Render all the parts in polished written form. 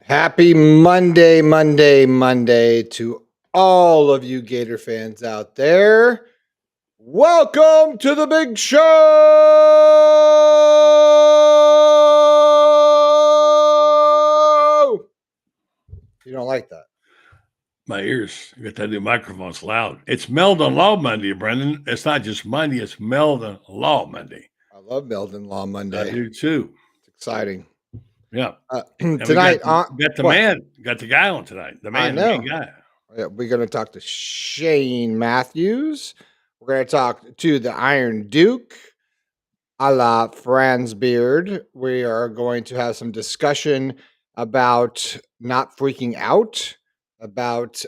Happy Monday to all of you Gator fans out there. Welcome to the big show. You don't like that? My ears. You got that new microphone. It's loud. It's Meldon Law Monday, Brenden. It's not just Monday. It's Meldon Law Monday. I love Meldon Law Monday. I do too. It's exciting. Yeah. Tonight, got the man. Got the guy on tonight. The man, the main guy. We're going to talk to Shane Mathews. We're going to talk to the Iron Duke, a la Franz Beard. We are going to have some discussion about not freaking out, about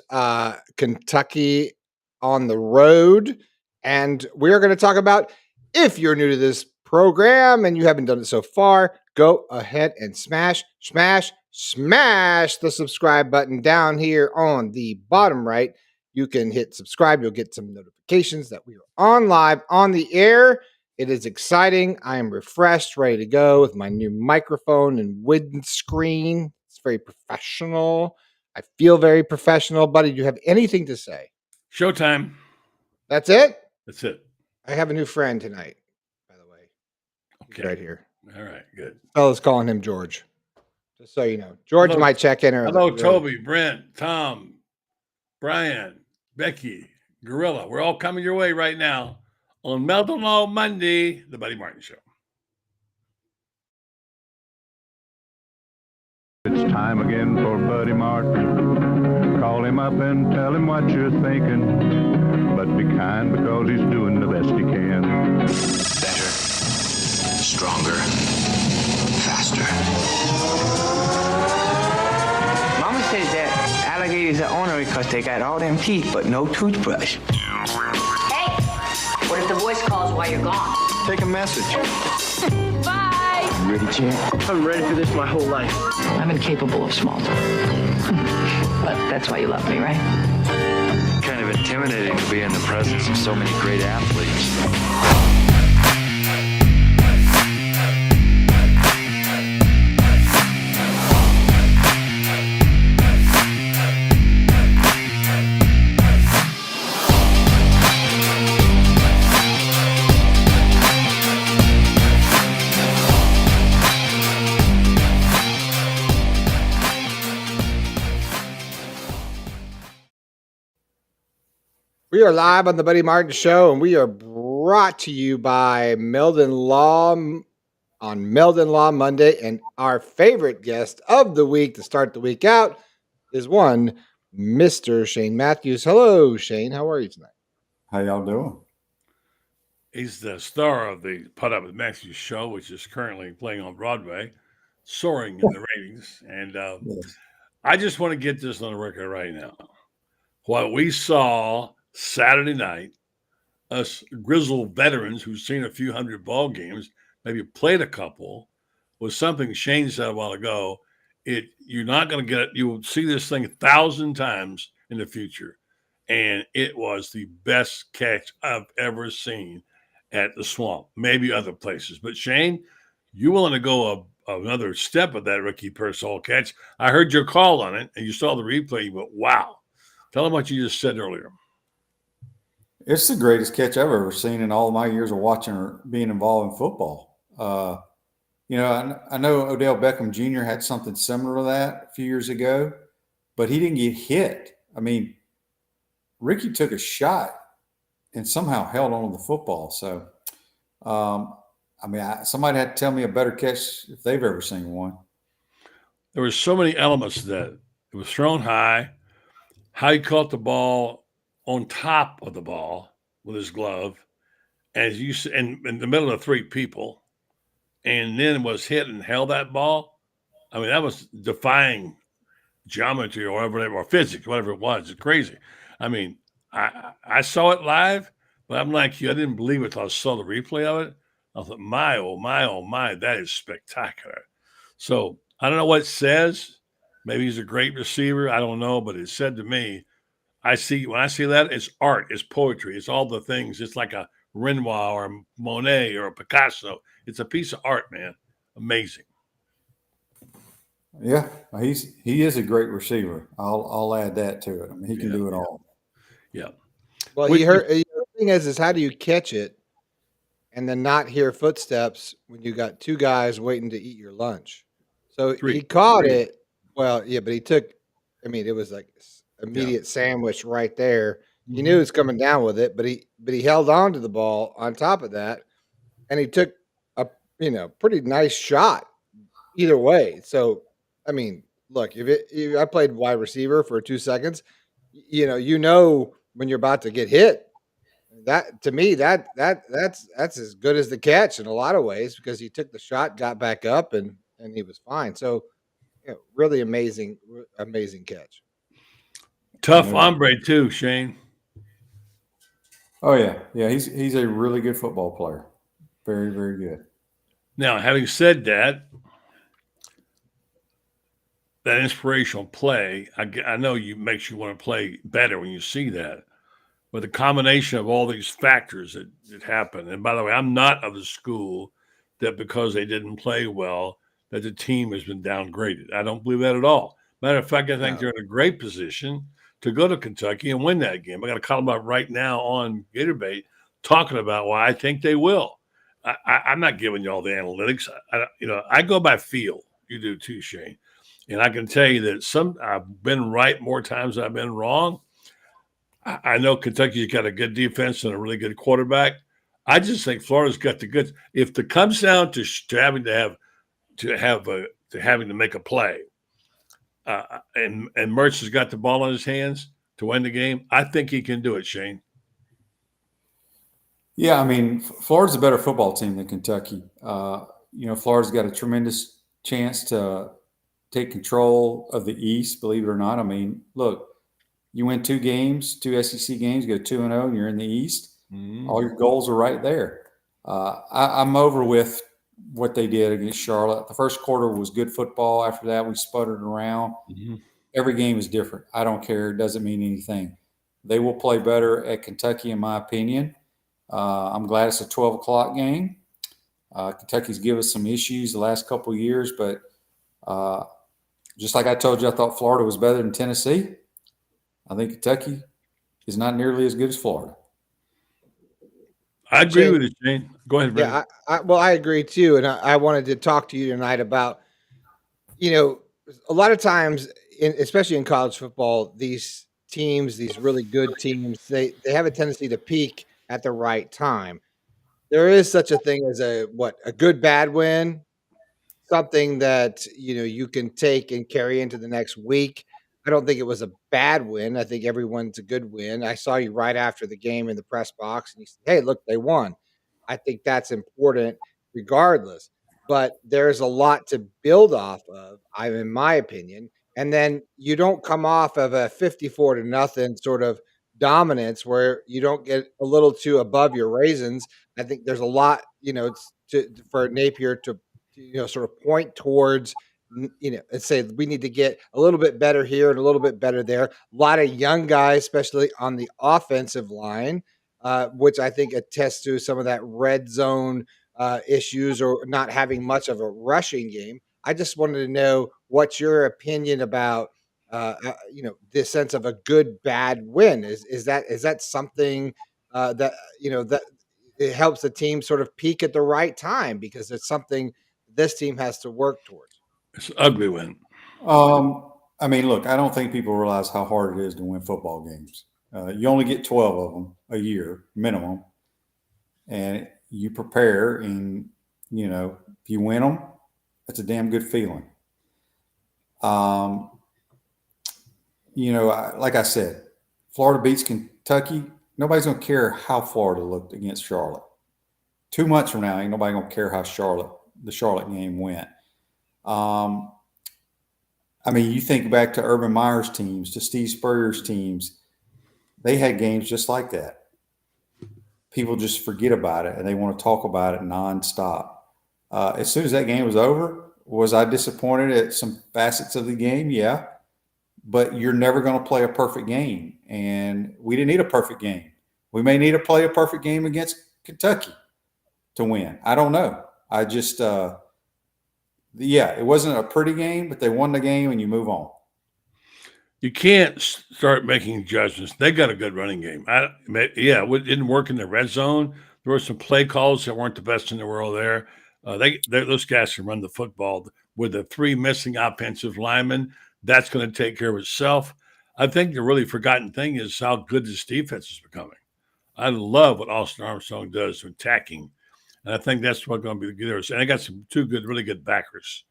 Kentucky on the road. And we're going to talk about, if you're new to this program and you haven't done it so far, go ahead and smash the subscribe button down here on the bottom right. You can hit subscribe. You'll get some notifications that we are on live on the air. It is exciting. I am refreshed, ready to go with my new microphone and windscreen. It's very professional. I feel very professional. Buddy, do you have anything to say? Showtime. That's it? That's it. I have a new friend tonight, by the way. Okay. Right here. All right, good. Fellas calling him George. Just so you know. George might check in. Hello, Toby, Brent, Tom, Brian, Becky, Gorilla. We're all coming your way right now on Meldon Law Monday, the Buddy Martin Show. It's time again for Buddy Martin. Call him up and tell him what you're thinking. But be kind because he's doing the best he can. Better, stronger, faster. Mama says that alligators are ornery because they got all them teeth but no toothbrush. Hey, what if the voice calls while you're gone? Take a message. Bye. You ready, champ? I'm ready for this my whole life. I'm incapable of small talk. But that's why you love me, right? Kind of intimidating to be in the presence of so many great athletes. We are live on the Buddy Martin Show, and we are brought to you by Meldon Law on Meldon Law Monday. And our favorite guest of the week to start the week out is one Mr. Shane Mathews. Hello, Shane. How are you tonight? How y'all doing? He's the star of the Put Up with Mathews show, which is currently playing on Broadway, soaring in the ratings. And Yes. I just want to get this on the record right now. What we saw Saturday night, us grizzled veterans who've seen a few hundred ball games, maybe played a couple, was something Shane said a while ago. You're not going to get it. You will see this thing 1,000 times in the future. And it was the best catch I've ever seen at the Swamp, maybe other places. But Shane, you willing to go another step of that Ricky Pearsall catch? I heard your call on it, and you saw the replay. You went, wow. Tell them what you just said earlier. It's the greatest catch I've ever seen in all of my years of watching or being involved in football. I know Odell Beckham Jr. had something similar to that a few years ago, but he didn't get hit. I mean, Ricky took a shot and somehow held on to the football. So, somebody had to tell me a better catch if they've ever seen one. There were so many elements to that. It was thrown high, how he caught the ball on top of the ball with his glove, as you in the middle of three people, and then was hit and held that ball. I mean, that was defying geometry or whatever, or physics, whatever it was. It's crazy. I mean, I saw it live, but I'm like you. I didn't believe it until I saw the replay of it. I thought, my, oh, my, that is spectacular. So I don't know what it says. Maybe he's a great receiver. I don't know, but it said to me, when I see that, it's art, it's poetry, it's all the things. It's like a Renoir or a Monet or a Picasso. It's a piece of art, man. Amazing. Yeah, he is a great receiver. I'll add that to it. I mean, he can do it all. Yeah. Well, the thing is how do you catch it and then not hear footsteps when you got two guys waiting to eat your lunch? So he caught it. Well, yeah, but it was like immediate sandwich right there. He knew he was coming down with it, but he held on to the ball on top of that, and he took a pretty nice shot either way. So, look, if I played wide receiver for 2 seconds, when you're about to get hit. That to me, that's as good as the catch in a lot of ways because he took the shot, got back up, and he was fine. So, really amazing catch. Tough hombre too, Shane. Oh yeah. He's a really good football player. Very, very good. Now, having said that inspirational play, I know makes you want to play better when you see that. But the combination of all these factors that happen, and by the way, I'm not of the school that because they didn't play well, that the team has been downgraded. I don't believe that at all. Matter of fact, I think they're in a great position to go to Kentucky and win that game. I got a column out right now on Gator Bait talking about why I think they will. I'm not giving you all the analytics. I go by feel. You do too, Shane. And I can tell you that I've been right more times than I've been wrong. I know Kentucky's got a good defense and a really good quarterback. I just think Florida's got the goods. If it comes down to having to make a play, and Mertz has got the ball in his hands to win the game, I think he can do it, Shane. Yeah, Florida's a better football team than Kentucky. Florida's got a tremendous chance to take control of the East, believe it or not. Look, you win 2 games, 2 SEC games, go 2-0, and you're in the East. Mm-hmm. All your goals are right there. I'm over with what they did against Charlotte. The first quarter was good football. After that, we sputtered around. Mm-hmm. Every game is different. I don't care. It doesn't mean anything. They will play better at Kentucky, in my opinion. I'm glad it's a 12 o'clock game. Kentucky's given us some issues the last couple of years, but just like I told you, I thought Florida was better than Tennessee. I think Kentucky is not nearly as good as Florida. I agree with you, Shane. Go ahead, Brenden. Yeah, I agree too. And I wanted to talk to you tonight about, a lot of times, especially in college football, these teams, these really good teams, they have a tendency to peak at the right time. There is such a thing as a good bad win, something that you can take and carry into the next week. I don't think it was a bad win. I think everyone's a good win. I saw you right after the game in the press box, and you said, "Hey, look, they won." I think that's important, regardless. But there's a lot to build off of, in my opinion. And then you don't come off of a 54-0 sort of dominance where you don't get a little too above your raisins. I think there's a lot, for Napier to sort of point towards, and say we need to get a little bit better here and a little bit better there. A lot of young guys, especially on the offensive line, which I think attests to some of that red zone issues or not having much of a rushing game. I just wanted to know what's your opinion about, this sense of a good bad win. Is that something that it helps the team sort of peak at the right time because it's something this team has to work towards? It's an ugly win. Look, I don't think people realize how hard it is to win football games. You only get 12 of them a year minimum, and you prepare, and if you win them, that's a damn good feeling. Like I said, Florida beats Kentucky. Nobody's going to care how Florida looked against Charlotte. 2 months from now, ain't nobody going to care how the Charlotte game went. You think back to Urban Meyer's teams, to Steve Spurrier's teams. They had games just like that. People just forget about it, and they want to talk about it nonstop. As soon as that game was over, was I disappointed at some facets of the game? Yeah. But you're never going to play a perfect game, and we didn't need a perfect game. We may need to play a perfect game against Kentucky to win. I don't know. I just Yeah, it wasn't a pretty game, but they won the game and you move on. You can't start making judgments. They got a good running game. It didn't work in the red zone. There were some play calls that weren't the best in the world there. Those guys can run the football. With the 3 missing offensive linemen, that's going to take care of itself. I think the really forgotten thing is how good this defense is becoming. I love what Austin Armstrong does to attacking, and I think that's what's going to be the good. And I got some 2 really good backers.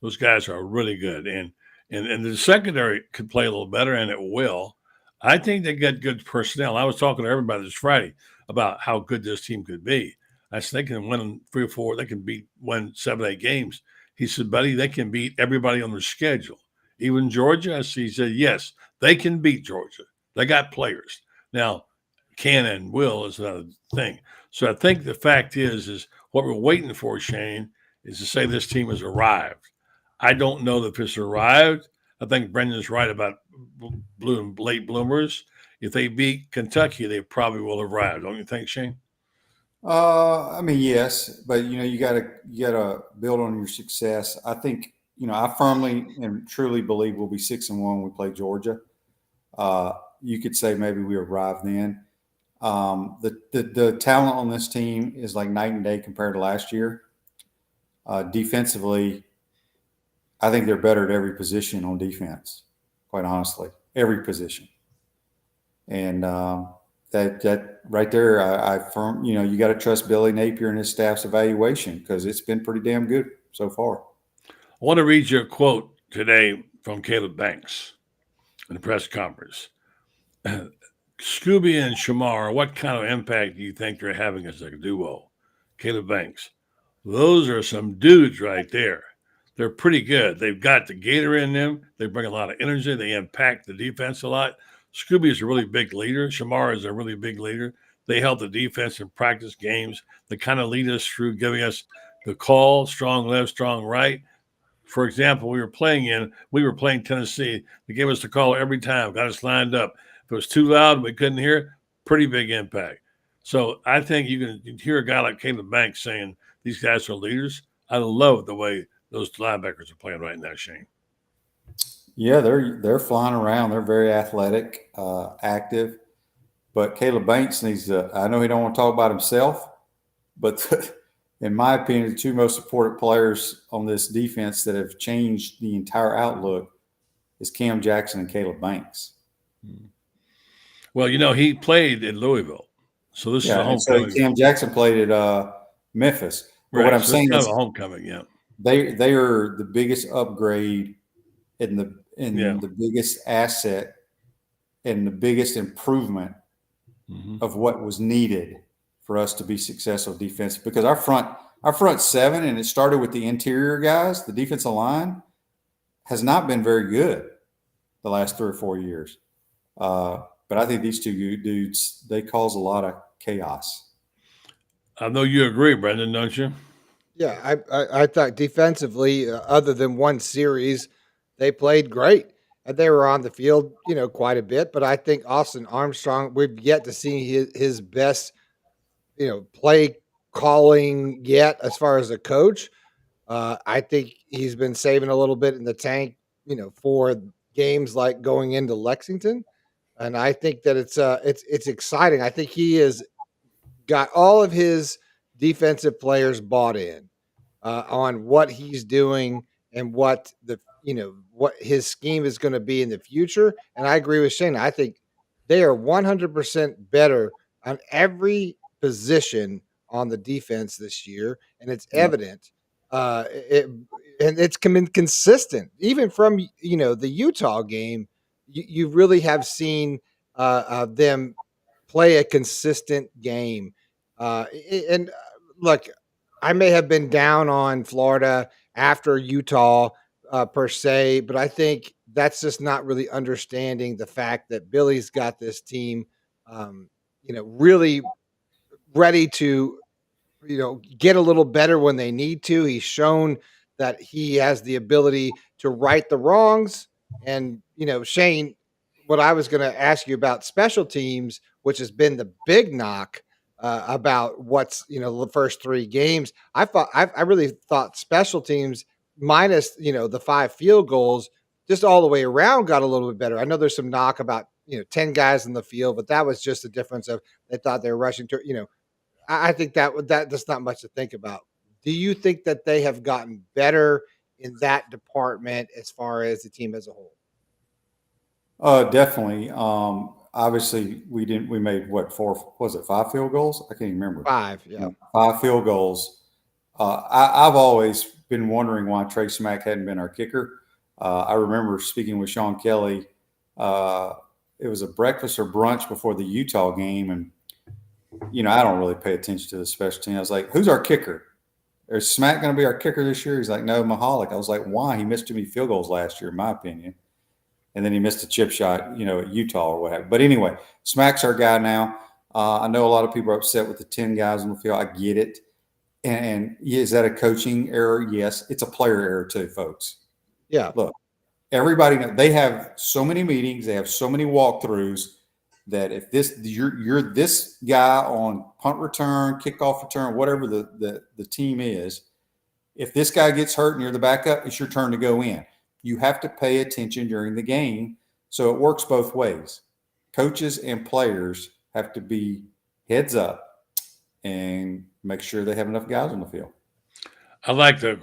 Those guys are really good, and the secondary could play a little better, and it will. I think they got good personnel. I was talking to everybody this Friday about how good this team could be. I said they can win 3 or 4. They can win 7, 8 games. He said, buddy, they can beat everybody on their schedule. Even Georgia? He said, yes, they can beat Georgia. They got players. Now, can and will is another thing. So I think the fact is what we're waiting for, Shane, is to say this team has arrived. I don't know that it's arrived. I think Brendan's right about late bloomers. If they beat Kentucky, they probably will have arrived. Don't you think, Shane? I mean, yes, but you gotta build on your success. I think I firmly and truly believe we'll be 6-1 when we play Georgia. You could say maybe we arrived then. The talent on this team is like night and day compared to last year. Defensively, I think they're better at every position on defense. Quite honestly, every position, and that right there, you got to trust Billy Napier and his staff's evaluation because it's been pretty damn good so far. I want to read you a quote today from Caleb Banks in the press conference. Scooby and Shamar, what kind of impact do you think they're having as a duo? Caleb Banks, those are some dudes right there. They're pretty good. They've got the Gator in them. They bring a lot of energy. They impact the defense a lot. Scooby is a really big leader. Shamar is a really big leader. They help the defense in practice games. They kind of lead us through giving us the call, strong left, strong right. For example, we were playing Tennessee. They gave us the call every time, got us lined up. If it was too loud and we couldn't hear it, pretty big impact. So I think you can hear a guy like Caleb Banks saying these guys are leaders. I love the way those linebackers are playing right now, Shane. Yeah, they're flying around. They're very athletic, active. But Caleb Banks needs to – I know he don't want to talk about himself, but in my opinion, the 2 most important players on this defense that have changed the entire outlook is Cam Jackson and Caleb Banks. Well, he played in Louisville. So this is a homecoming. So Cam Jackson played at Memphis. But right. What I'm saying is a homecoming, yeah. They are the biggest upgrade in the biggest asset and the biggest improvement of what was needed for us to be successful defense. Because our front 7, and it started with the interior guys, the defensive line, has not been very good the last 3 or 4 years. But I think these 2 dudes, they cause a lot of chaos. I know you agree, Brenden, don't you? Yeah, I thought defensively, other than one series, they played great. And they were on the field, quite a bit. But I think Austin Armstrong, we've yet to see his best, play calling yet as far as a coach. I think he's been saving a little bit in the tank, for games like going into Lexington. And I think that it's exciting. I think he has got all of his defensive players bought in on what he's doing and what what his scheme is going to be in the future. And I agree with Shane. I think they are 100% better on every position on the defense this year, and it's evident. And it's been consistent, even from the Utah game. You really have seen them play a consistent game. And look, I may have been down on Florida after Utah per se, but I think that's just not really understanding the fact that Billy's got this team, really ready to, get a little better when they need to. He's shown that he has the ability to right the wrongs. And, Shane, what I was going to ask you about special teams, which has been the big knock about what's, the first 3 games. I really thought special teams minus, the 5 field goals, just all the way around got a little bit better. I know there's some knock about, 10 guys in the field, but that was just the difference of they thought they were rushing to, I think that's not much to think about. Do you think that they have gotten better in that department as far as the team as a whole? Definitely. Obviously we made 5 field goals? I can't even remember. 5, yeah. 5 field goals. I've always been wondering why Trey Smack hadn't been our kicker. I remember speaking with Sean Kelly. It was a breakfast or brunch before the Utah game. And, I don't really pay attention to the special team. I was like, who's our kicker? Is Smack going to be our kicker this year? He's like, no, Mahalik. I was like, why? He missed too many field goals last year, in my opinion. And then he missed a chip shot, at Utah or whatever. But anyway, Smack's our guy now. I know a lot of people are upset with the 10 guys on the field. I get it. And is that a coaching error? Yes. It's a player error too, folks. Yeah. Look, everybody knows they have so many meetings. They have so many walkthroughs that if you're this guy on punt return, kickoff return, whatever the team is, if this guy gets hurt and you're the backup, it's your turn to go in. You have to pay attention during the game. So it works both ways. Coaches and players have to be heads up and make sure they have enough guys on the field. I like the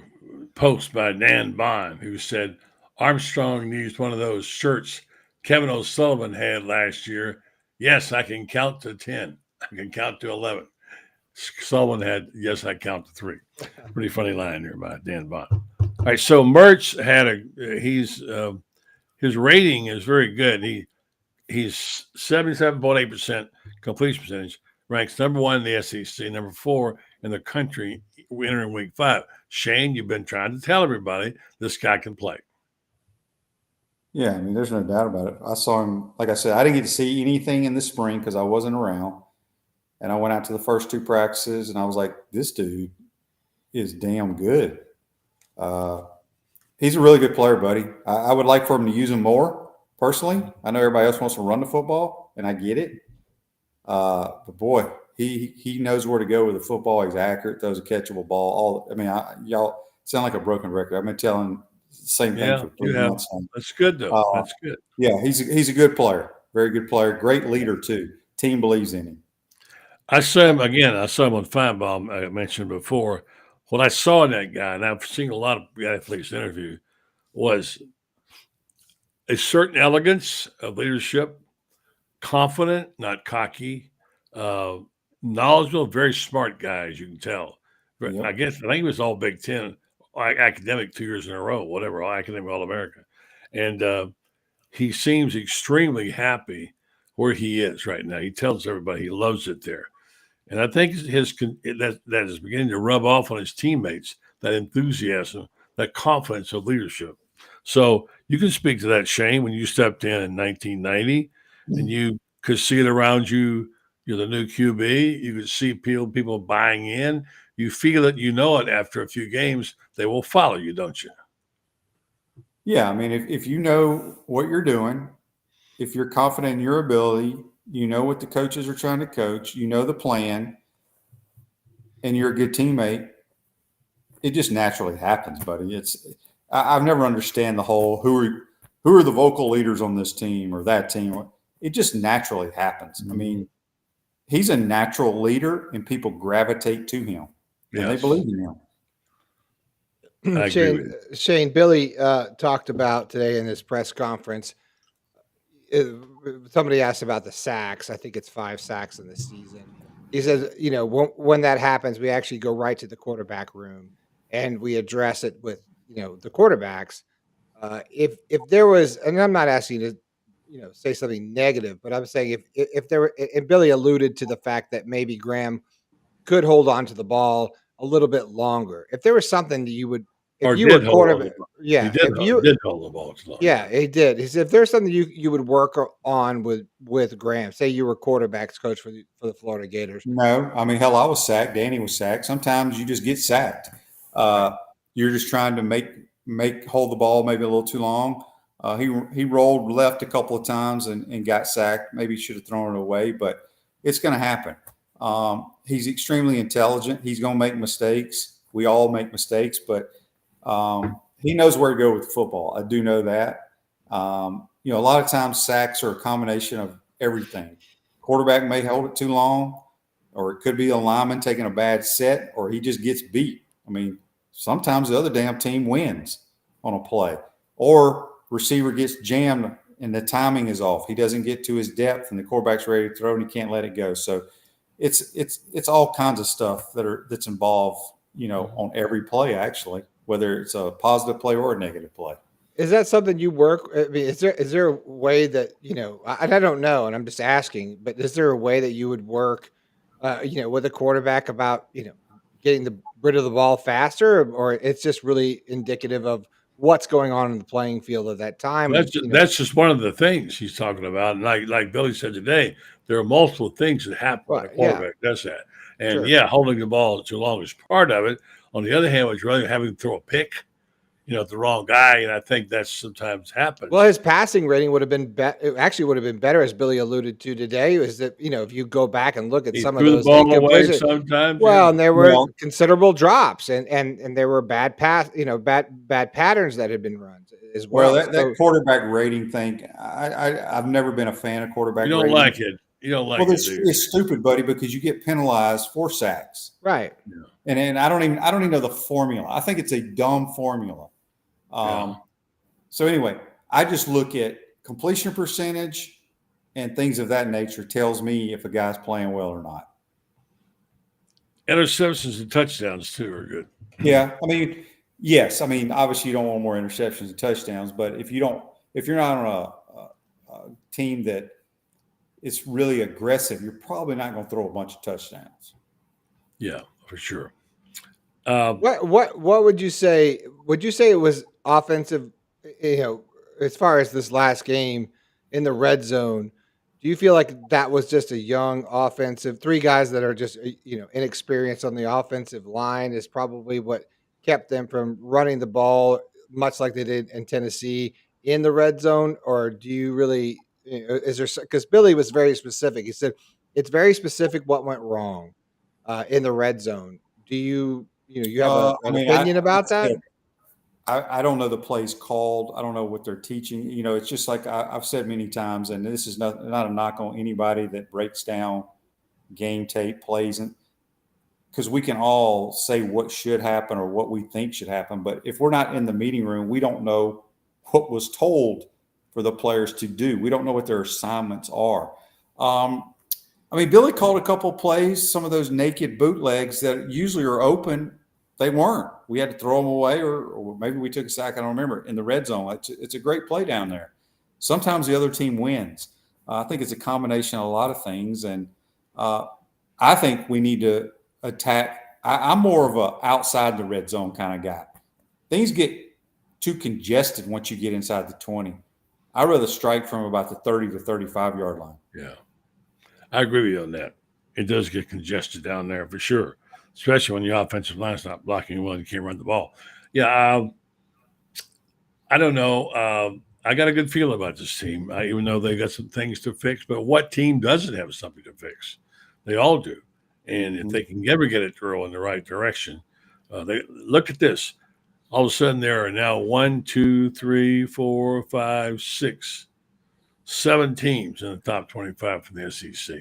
post by Dan Bond, who said Armstrong needs one of those shirts Kevin O'Sullivan had last year. Yes, I can count to 10. I can count to 11. Sullivan had, yes, I count to 3. Pretty funny line there by Dan Bond. All right, so Mertz had his rating is very good. He's 77.8% completion percentage, ranks number 1 in the SEC, number 4 in the country entering week 5. Shane, you've been trying to tell everybody this guy can play. Yeah, I mean, there's no doubt about it. I saw him, like I said, I didn't get to see anything in the spring because I wasn't around. And I went out to the first 2 practices, and I was like, this dude is damn good. He's a really good player, buddy. I would like for him to use him more, personally. I know everybody else wants to run the football, and I get it. But, boy, he knows where to go with the football. He's accurate, throws a catchable ball. Y'all sound like a broken record. I've been telling the same thing for 3 months. That's good, though. That's good. Yeah, he's a good player. Very good player. Great leader, too. Team believes in him. I saw him on Feinbaum, I mentioned before. What I saw in that guy, and I've seen a lot of athletes interview, was a certain elegance of leadership, confident, not cocky, knowledgeable, very smart guy, as you can tell. Yep. I think he was all Big Ten, academic 2 years in a row, whatever, academic All-America. And he seems extremely happy where he is right now. He tells everybody he loves it there. And I think that is beginning to rub off on his teammates, that enthusiasm, that confidence of leadership. So you can speak to that, Shane, when you stepped in 1990 and you could see it around you. You're the new QB. You could see people buying in. You feel it, it after a few games, they will follow you, don't you? Yeah, I mean, if you know what you're doing, if you're confident in your ability, you know what the coaches are trying to coach, you know the plan, and you're a good teammate, it just naturally happens, buddy. I've never understand the whole who are the vocal leaders on this team or that team. It just naturally happens. Mm-hmm. I mean, he's a natural leader, and people gravitate to him, and they believe in him. Shane, Billy talked about today in his press conference. Somebody asked about the sacks. I think it's 5 sacks in the season. He says, when that happens, we actually go right to the quarterback room and we address it with, the quarterbacks. If there was, and I'm not asking you to, say something negative, but I'm saying if there were, and Billy alluded to the fact that maybe Graham could hold on to the ball a little bit longer. If there was something that you would, if you were quarterback, he did hold the ball. Yeah, he did. He said if there's something you would work on with Graham, say you were quarterbacks coach for the Florida Gators. No, I mean, hell, I was sacked. Danny was sacked. Sometimes you just get sacked. You're just trying to hold the ball maybe a little too long. He rolled left a couple of times and got sacked. Maybe he should have thrown it away, but it's going to happen. He's extremely intelligent. He's going to make mistakes. We all make mistakes, but He knows where to go with football. I do know that. A lot of times sacks are a combination of everything. Quarterback may hold it too long, or it could be a lineman taking a bad set, or he just gets beat. I mean, sometimes the other damn team wins on a play, or receiver gets jammed and the timing is off. He doesn't get to his depth, and the quarterback's ready to throw, and he can't let it go. So it's all kinds of stuff that's involved, on every play, actually, whether it's a positive play or a negative play. Is that something you work? I mean, is there a way that, I don't know, and I'm just asking, but is there a way that you would work, with a quarterback about, getting rid of the ball faster, or it's just really indicative of what's going on in the playing field at that time? That's just one of the things he's talking about. And like Billy said today, there are multiple things that happen when a quarterback does that. And holding the ball too long is part of it. On the other hand, was really having to throw a pick, the wrong guy, and I think that sometimes happens. Well, his passing rating would have been better, as Billy alluded to today. Is that if you go back and look at some of those ball away sometimes, and there were considerable drops, and there were bad bad patterns that had been run as well. Well, that quarterback rating thing, I've never been a fan of quarterback. You don't rating. like it. You don't like it. It's stupid, buddy, because you get penalized for sacks, right? Yeah. And I don't even know the formula. I think it's a dumb formula. So anyway, I just look at completion percentage and things of that nature tells me if a guy's playing well or not. Interceptions and touchdowns too are good. Yeah. I mean, yes. I mean, obviously you don't want more interceptions and touchdowns, but if you're not on a team that is really aggressive, you're probably not going to throw a bunch of touchdowns. Yeah, for sure. What would you say? Would you say it was offensive? As far as this last game in the red zone, do you feel like that was just a young offensive, three guys that are just inexperienced on the offensive line is probably what kept them from running the ball much like they did in Tennessee in the red zone? Or do you really? Is there, because Billy was very specific. He said it's very specific what went wrong in the red zone. Do you have an opinion about that? I don't know the plays called. I don't know what they're teaching. It's just like I've said many times, and this is not a knock on anybody that breaks down game tape plays, because we can all say what should happen or what we think should happen. But if we're not in the meeting room, we don't know what was told for the players to do. We don't know what their assignments are. Billy called a couple plays, some of those naked bootlegs that usually are open. They weren't. We had to throw them away, or maybe we took a sack. I don't remember. In the red zone, it's a great play down there. Sometimes the other team wins. I think it's a combination of a lot of things, and I think we need to attack. I'm more of a outside the red zone kind of guy. Things get too congested once you get inside the 20. I'd rather strike from about the 30 to 35-yard line. Yeah, I agree with you on that. It does get congested down there for sure, especially when your offensive line's not blocking well and you can't run the ball. Yeah, I don't know. I got a good feeling about this team, even though they got some things to fix. But what team doesn't have something to fix? They all do. And if they can ever get it to roll in the right direction, they look at this. All of a sudden, there are now 1, 2, 3, 4, 5, 6, 7 teams in the top 25 from the SEC.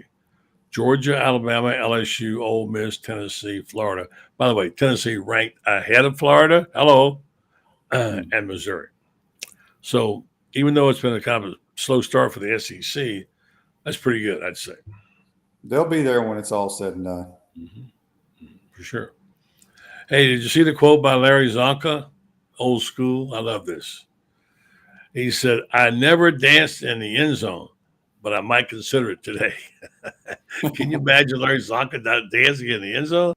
Georgia, Alabama, LSU, Ole Miss, Tennessee, Florida. By the way, Tennessee ranked ahead of Florida. Hello. And Missouri. So even though it's been a kind of a slow start for the SEC, that's pretty good, I'd say. They'll be there when it's all said and done. Mm-hmm. For sure. Hey, did you see the quote by Larry Zonka? Old school. I love this. He said, I never danced in the end zone, but I might consider it today. Can you imagine Larry Zonka not dancing in the end zone?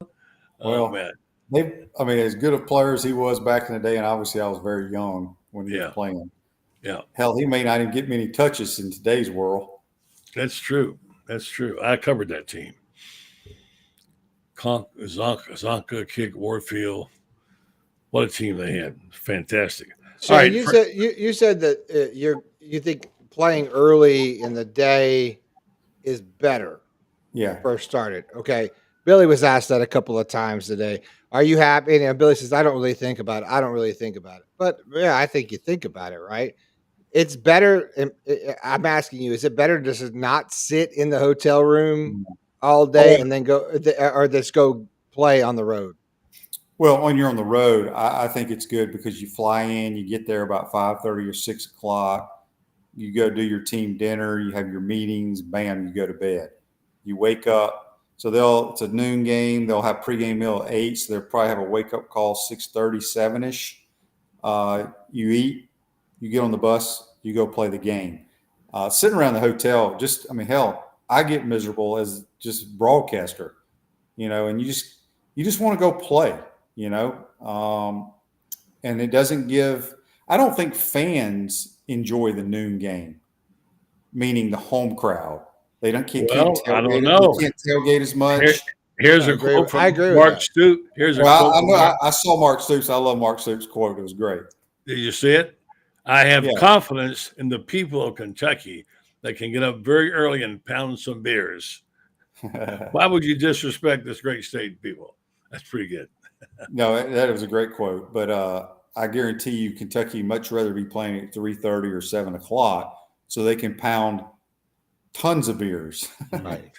Oh, man. As good a player as he was back in the day, and obviously I was very young when he was playing. Yeah. Hell, he may not even get many touches in today's world. That's true. I covered that team. Zonka, Kick, Warfield. What a team they had. Fantastic. So you said that you think playing early in the day is better. Yeah. First started. Okay. Billy was asked that a couple of times today. Are you happy? And Billy says, I don't really think about it. I don't really think about it. But yeah, I think you think about it, right? It's better. I'm asking you, is it better to just not sit in the hotel room all day and then go, or just go play on the road? Well, when you're on the road, I think it's good because you fly in, you get there about 5:30 or 6 o'clock. You go do your team dinner, you have your meetings, bam, you go to bed. You wake up. So it's a noon game. They'll have pregame meal at 8. So they'll probably have a wake-up call 6:30, 7-ish. You eat, you get on the bus, you go play the game. Sitting around the hotel, hell, I get miserable as just broadcaster, and you just want to go play, and it doesn't I don't think fans enjoy the noon game, meaning the home crowd. They don't can't tailgate. I don't know. They can't tailgate as much. Here's a quote from agree Mark Stoops. I saw Mark Stoops. I love Mark Stoops' quote. It was great. Did you see it? I have confidence in the people of Kentucky that can get up very early and pound some beers. Why would you disrespect this great state, people? That's pretty good. No, that was a great quote. But I guarantee you, Kentucky would much rather be playing at 3:30 or 7 o'clock so they can pound tons of beers. Right.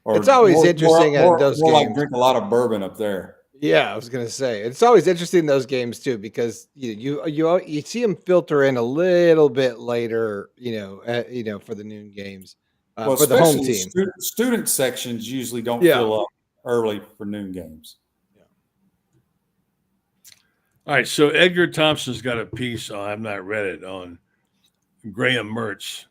It's always interesting at those games. Like drink a lot of bourbon up there. Yeah, I was going to say it's always interesting in those games too because you see them filter in a little bit later, for the noon games for the home team. Student sections usually don't fill up early for noon games. Yeah. All right, so Edgar Thompson's got a piece. I've not read it on Graham Mertz,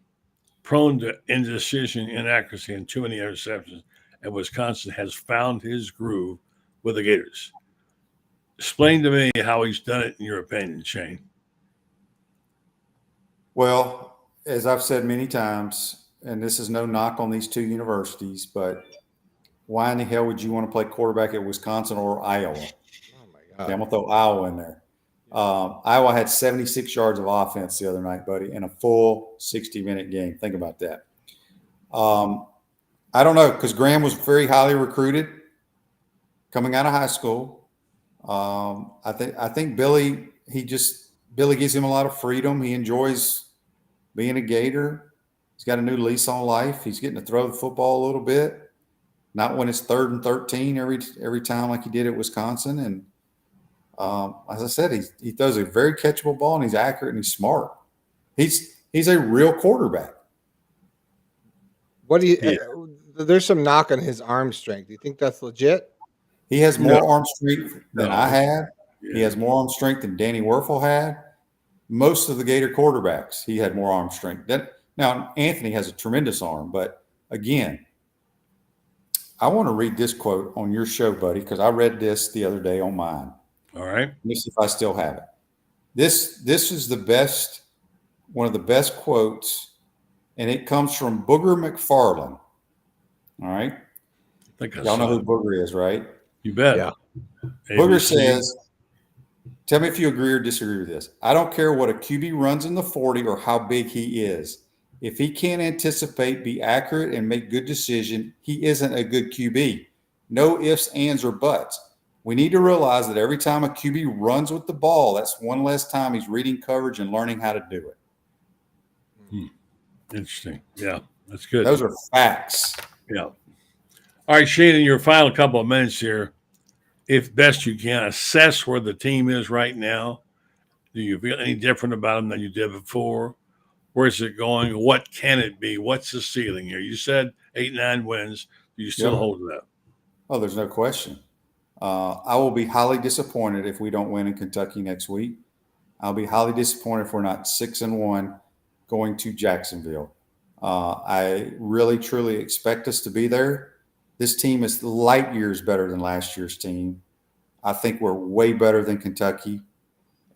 prone to indecision, inaccuracy, and too many interceptions, and Wisconsin has found his groove with the Gators. Explain to me how he's done it in your opinion, Shane. Well, as I've said many times, and this is no knock on these two universities, but why in the hell would you want to play quarterback at Wisconsin or Iowa? Oh my God. Okay, I'm gonna throw Iowa in there. Iowa had 76 yards of offense the other night, buddy, in a full 60-minute game. Think about that. I don't know, because Graham was very highly recruited coming out of high school. I think Billy gives him a lot of freedom. He enjoys being a Gator. He's got a new lease on life. He's getting to throw the football a little bit, not when it's 3rd and 13 every time like he did at Wisconsin. And as I said, he throws a very catchable ball and he's accurate and he's smart. He's a real quarterback. What do you? There's some knock on his arm strength. Do you think that's legit? He has more arm strength than I had. Yeah. He has more arm strength than Danny Werfel had. Most of the Gator quarterbacks, he had more arm strength. Now, Anthony has a tremendous arm, but again, I want to read this quote on your show, buddy, because I read this the other day on mine. All right. Let me see if I still have it. This is one of the best quotes, and it comes from Booger McFarland. All right. Y'all know who Booger is, right? You bet. Yeah. Booger says, tell me if you agree or disagree with this. I don't care what a QB runs in the 40 or how big he is. If he can't anticipate, be accurate, and make good decision, he isn't a good QB. No ifs, ands, or buts. We need to realize that every time a QB runs with the ball, that's one less time he's reading coverage and learning how to do it. Interesting. Yeah, that's good. Those are facts. Yeah. All right, Shane, in your final couple of minutes here, if best you can, assess where the team is right now. Do you feel any different about them than you did before? Where's it going? What can it be? What's the ceiling here? You said 8-9 wins. Do you still hold to that? Oh, there's no question. I will be highly disappointed if we don't win in Kentucky next week. I'll be highly disappointed if we're not 6-1 going to Jacksonville. I really, truly expect us to be there. This team is light years better than last year's team. I think we're way better than Kentucky,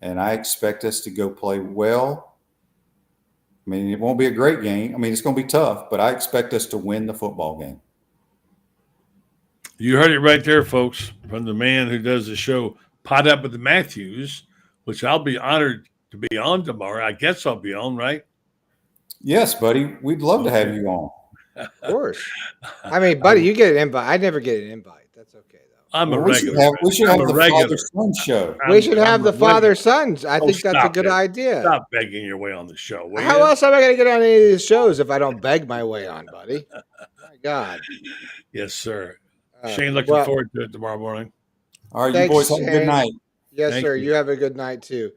and I expect us to go play well. I mean, it won't be a great game. I mean, it's going to be tough, but I expect us to win the football game. You heard it right there, folks, from the man who does the show Pot Up with the Mathews, which I'll be honored to be on tomorrow. I guess I'll be on, right? Yes, buddy. We'd love to have you on. Of course. I mean, buddy, you get an invite. I never get an invite. That's okay, though. I'm a Well, we should regular. have, we should I'm have a the regular. father-son show. We should have I'm the a regular. father-sons. I Oh, think that's a stop good it. idea. Stop begging your way on the show. Will How you? else am I going to get on any of these shows if I don't beg my way on, buddy? My God. Yes, sir. Shane, looking forward to it tomorrow morning. All right, Thanks, you boys have a good Shane. night. Yes, Thank sir. you. You have a good night, too.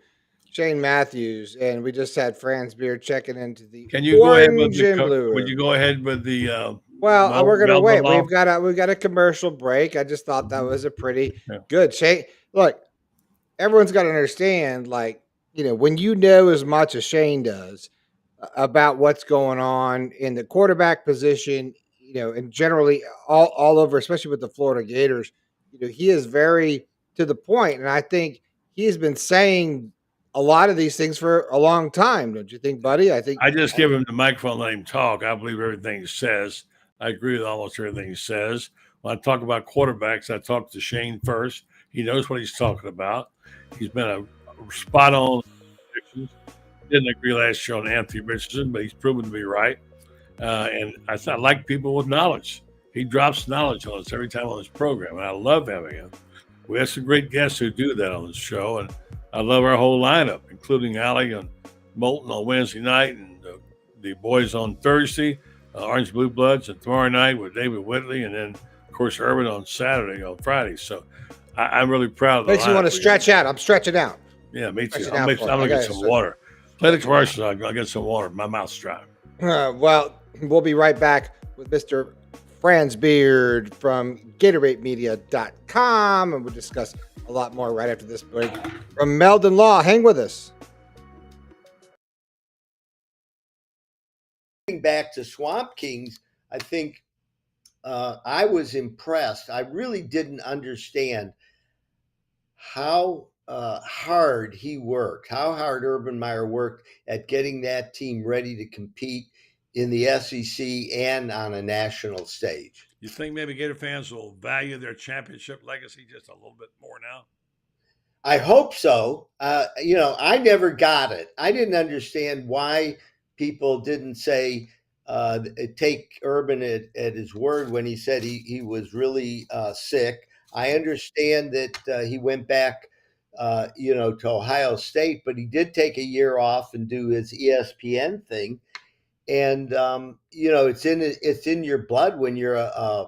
Shane Mathews, and we just had Franz Beard checking into the Can you go ahead with orange and the? blue. Would you go ahead with the? Well, we're going to Meldon wait. Law? We've got a commercial break. I just thought that was a pretty Yeah. good Shane. Look, everyone's got to understand, like, when you know as much as Shane does about what's going on in the quarterback position, and generally all over, especially with the Florida Gators, he is very to the point, and I think he's been saying a lot of these things for a long time. Don't you think, buddy? I think I just give him the microphone, let him talk. I believe everything he says. I agree with almost everything he says. When I talk about quarterbacks, I talk to Shane first. He knows what he's talking about. He's been a spot on predictions. Didn't agree last year on Anthony Richardson, but he's proven to be right. And I like people with knowledge. He drops knowledge on us every time on this program, and I love having him. We have some great guests who do that on this show, and I love our whole lineup, including Allie and Moulton on Wednesday night, and the boys on Thursday, Orange Blue Bloods, and tomorrow night with David Whitley, and then, of course, Urban on Saturday, on Friday. So I'm really proud of the makes you want to stretch out. I'm stretching out. Yeah, me too. Stretching I'm out going to get some water. Play the commercials. I'll get some water. My mouth's dry. Well, we'll be right back with Mr. Franz Beard from GatorAteMedia.com, and we'll discuss a lot more right after this break from Meldon Law. Hang with us. Back to Swamp Kings, I think I was impressed. I really didn't understand how hard he worked, how hard Urban Meyer worked at getting that team ready to compete in the SEC and on a national stage. You think maybe Gator fans will value their championship legacy just a little bit more now? I hope so. I never got it. I didn't understand why people didn't say take Urban at his word when he said he was really sick. I understand that he went back, to Ohio State, but he did take a year off and do his ESPN thing. And it's in your blood when you're a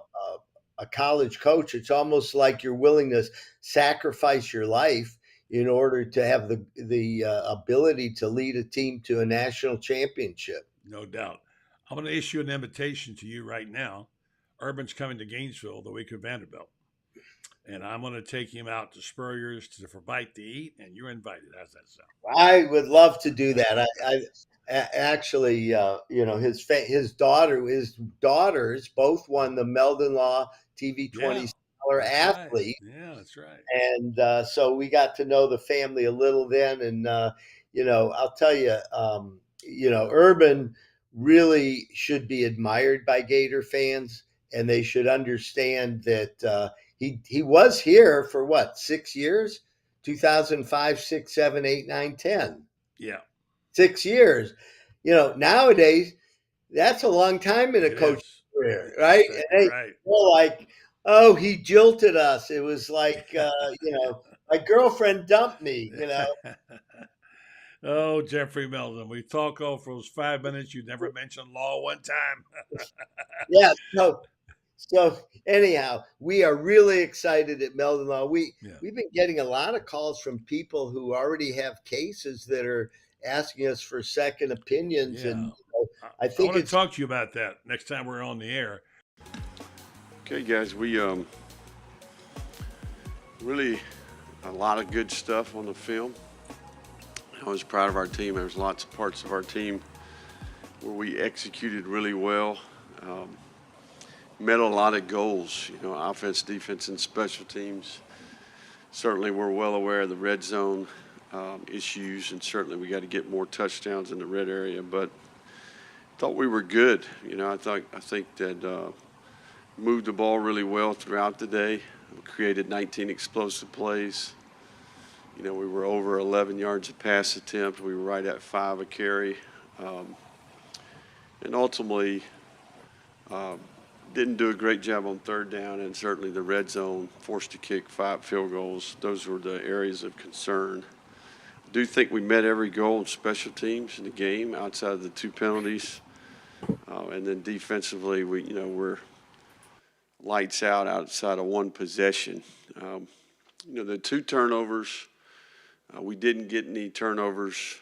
college coach. It's almost like you're willing to sacrifice your life in order to have the ability to lead a team to a national championship. No doubt. I'm going to issue an invitation to you right now. Urban's coming to Gainesville the week of Vanderbilt. And I'm going to take him out to Spurrier's for bite to eat, and you're invited. How's that sound? I would love to do that. I actually, his daughters both won the Meldon Law TV 20 Scholar Athlete. Right. Yeah, that's right. And so we got to know the family a little then. And, I'll tell you, Urban really should be admired by Gator fans, and they should understand that he was here for 6 years? 2005, 6, 7, 8, 9, 10. Yeah. 6 years. Nowadays, that's a long time in a coach's career, right? And they're like, oh, he jilted us. It was like, my girlfriend dumped me, Oh, Jeffrey Meldon, we talk over those 5 minutes. You never mentioned law one time. Yeah. So anyhow, we are really excited at Meldon Law. We've been getting a lot of calls from people who already have cases that are asking us for second opinions. Yeah. And I want to talk to you about that next time we're on the air. Okay, guys, we really a lot of good stuff on the film. I was proud of our team. There was lots of parts of our team where we executed really well. Met a lot of goals, offense, defense, and special teams. Certainly we're well aware of the red zone issues, and certainly we got to get more touchdowns in the red area, but I thought we were good. I think that moved the ball really well throughout the day. We created 19 explosive plays. We were over 11 yards a pass attempt. We were right at 5 a carry. And ultimately, Didn't do a great job on third down, and certainly the red zone, forced to kick 5 field goals. Those were the areas of concern. I do think we met every goal in special teams in the game outside of the 2 penalties. And then defensively, we're lights out outside of 1 possession. The 2 turnovers, we didn't get any turnovers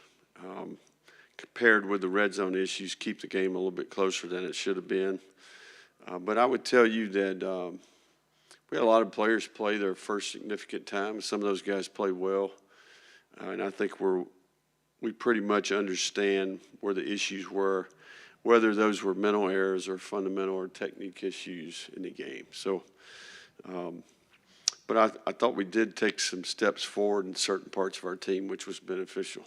compared with the red zone issues, keep the game a little bit closer than it should have been. But I would tell you that we had a lot of players play their first significant time. Some of those guys played well. And I think we pretty much understand where the issues were, whether those were mental errors or fundamental or technique issues in the game. So, but I thought we did take some steps forward in certain parts of our team, which was beneficial.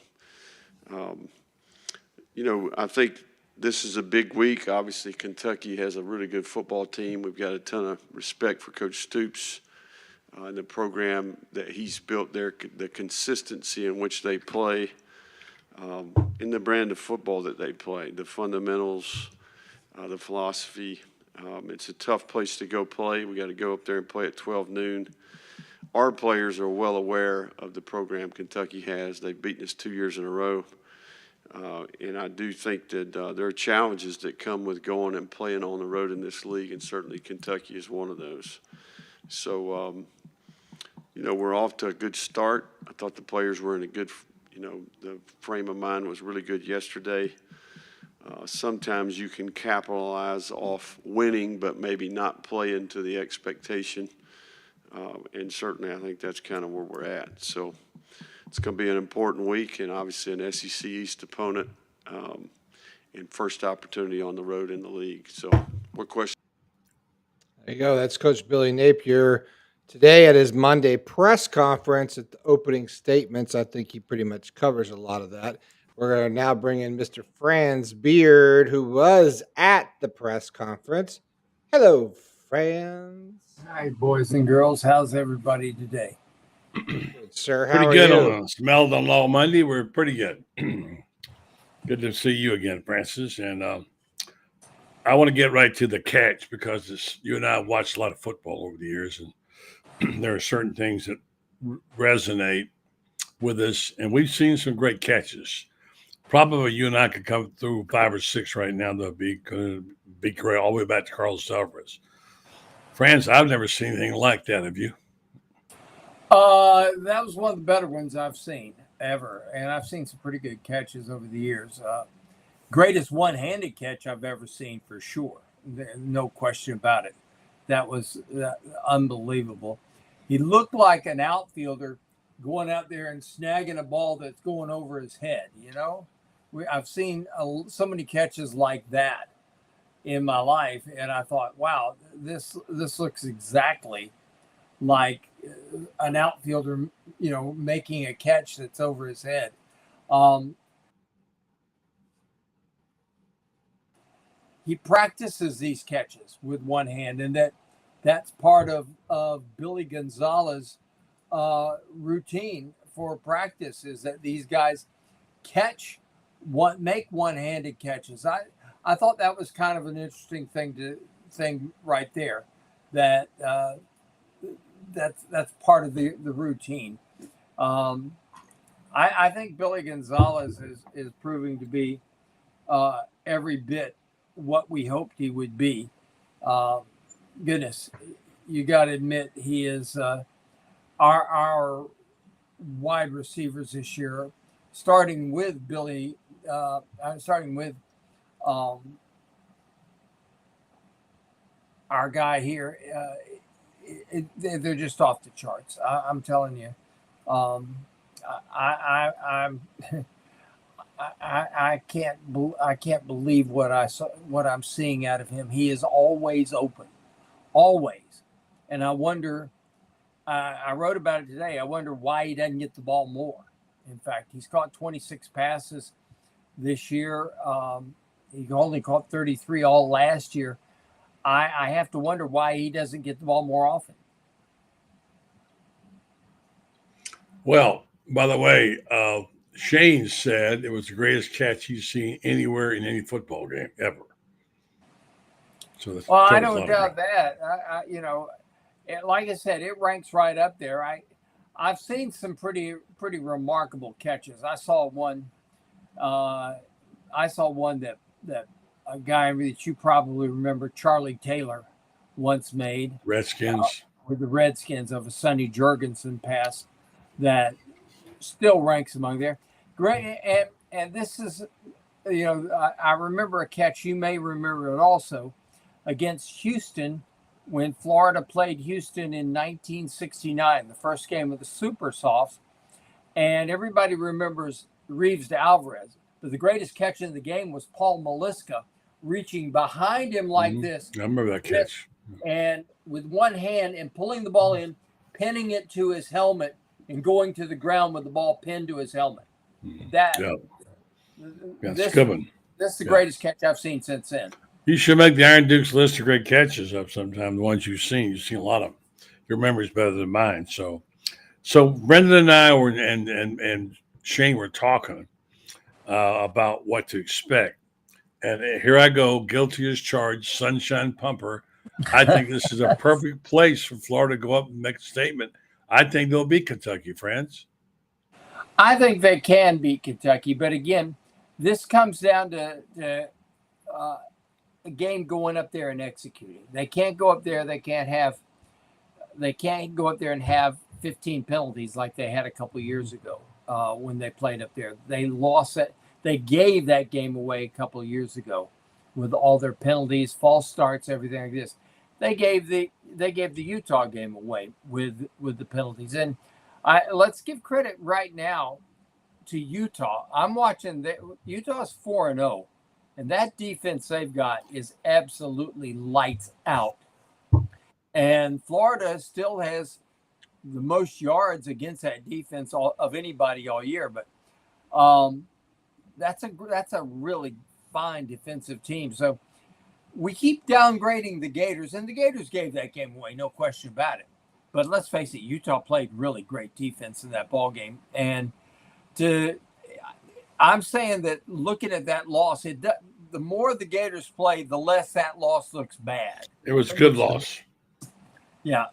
I think this is a big week. Obviously, Kentucky has a really good football team. We've got a ton of respect for Coach Stoops and the program that he's built there, the consistency in which they play, in the brand of football that they play, the fundamentals, the philosophy. It's a tough place to go play. We got to go up there and play at 12 noon. Our players are well aware of the program Kentucky has. They've beaten us 2 years in a row. And I do think that there are challenges that come with going and playing on the road in this league, and certainly Kentucky is one of those. So, we're off to a good start. I thought the players were in a good, the frame of mind was really good yesterday. Sometimes you can capitalize off winning, but maybe not play into the expectation. And certainly I think that's kind of where we're at. So it's going to be an important week, and obviously an SEC East opponent, and first opportunity on the road in the league. So what question? There you go. That's Coach Billy Napier. Today at his Monday press conference at the opening statements, I think he pretty much covers a lot of that. We're going to now bring in Mr. Franz Beard, who was at the press conference. Hello, Franz. Hi, boys and girls. How's everybody today? Good, sir. How pretty are good you? on us. Meldon Law Monday. We're pretty good. Good to see you again, Francis. And I want to get right to the catch because you and I have watched a lot of football over the years, and there are certain things that resonate with us, and we've seen some great catches. Probably you and I could come through 5 or 6 right now that would be great, all the way back to Carlos Alvarez. Franz, I've never seen anything like that. Have you? That was one of the better ones I've seen ever, and I've seen some pretty good catches over the years. Greatest one-handed catch I've ever seen for sure. No question about it. That was unbelievable. He looked like an outfielder going out there and snagging a ball that's going over his head, I've seen so many catches like that in my life, and I thought, wow, this looks exactly like an outfielder, making a catch that's over his head. He practices these catches with one hand, and that's part of Billy Gonzalez's routine for practice, is that these guys make one-handed catches. I thought that was kind of an interesting thing right there, that that's part of the routine. I think Billy Gonzalez is proving to be every bit what we hoped he would be. Goodness, you got to admit he is our wide receivers this year, starting with Billy, starting with our guy here. They're just off the charts. I'm telling you. I can't believe what I'm seeing out of him. He is always open, always. And I wonder. I wrote about it today. I wonder why he doesn't get the ball more. In fact, he's caught 26 passes this year. He only caught 33 all last year. I have to wonder why he doesn't get the ball more often. Well, by the way, Shane said it was the greatest catch he's seen anywhere in any football game ever. So well, I don't doubt that. Like I said, it ranks right up there. I've seen some pretty remarkable catches. I saw one that a guy that you probably remember, Charlie Taylor, once made. Redskins. With the Redskins of a Sonny Jurgensen pass that still ranks among there. Great, and this is, I remember a catch. You may remember it also against Houston when Florida played Houston in 1969, the first game of the Super Soft, and everybody remembers Reeves to Alvarez. But the greatest catch in the game was Paul Maliska reaching behind him like this. I remember that catch. And with one hand and pulling the ball in, pinning it to his helmet, and going to the ground with the ball pinned to his helmet. This is the greatest catch I've seen since then. You should make the Iron Duke's list of great catches up sometime. The ones you've seen a lot of them. Your memory's better than mine. So Brenden and I were and Shane were talking about what to expect. And here I go, guilty as charged, sunshine pumper. I think this is a perfect place for Florida to go up and make a statement. I think they'll beat Kentucky, Franz. I think they can beat Kentucky, but again, this comes down to a game going up there and executing. They can't go up there. They can't go up there and have 15 penalties like they had a couple of years ago when they played up there. They lost it. They gave that game away a couple of years ago with all their penalties, false starts, everything like this. They gave the Utah game away with the penalties. And let's give credit right now to Utah. I'm watching Utah's 4-0, and that defense they've got is absolutely lights out. And Florida still has the most yards against that defense of anybody all year. But that's a really fine defensive team. So we keep downgrading the Gators, and the Gators gave that game away, no question about it. But let's face it, Utah played really great defense in that ball game. And I'm saying that looking at that loss, the more the Gators play, the less that loss looks bad. It was a good loss. Yeah.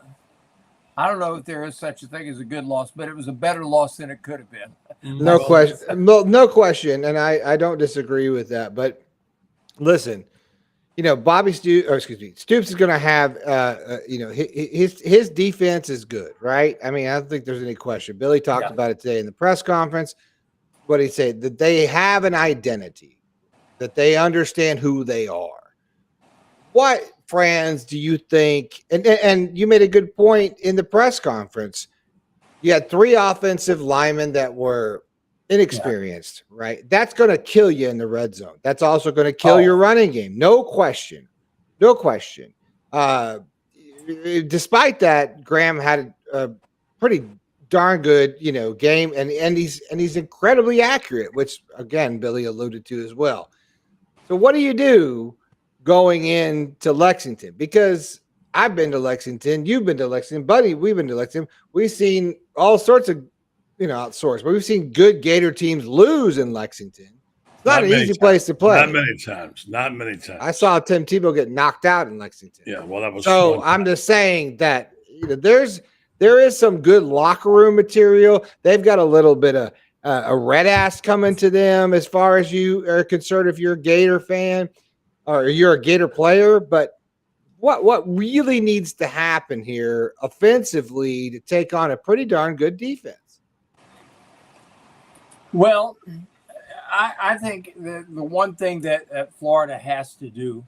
I don't know if there is such a thing as a good loss, but it was a better loss than it could have been. No question. No question. And I don't disagree with that. But listen, Stoops is going to have, his defense is good, right? I mean, I don't think there's any question. Billy talked about it today in the press conference. What did he say? That they have an identity, that they understand who they are. What, Franz, do you think? And you made a good point in the press conference. You had 3 offensive linemen that were inexperienced, right? That's going to kill you in the red zone. That's also going to kill your running game. No question. Despite that, Graham had a pretty darn good, game, and he's incredibly accurate, which again Billy alluded to as well. So what do you do going into Lexington? Because I've been to Lexington, you've been to Lexington, Buddy, we've been to Lexington. We've seen all sorts of outsourced, but we've seen good Gator teams lose in Lexington. It's not an easy place to play. Not many times. I saw Tim Tebow get knocked out in Lexington. Yeah, well, that was so. I'm just saying that there is some good locker room material. They've got a little bit of a red ass coming to them as far as you are concerned. If you're a Gator fan or you're a Gator player, but what really needs to happen here offensively to take on a pretty darn good defense? Well, I think the one thing that Florida has to do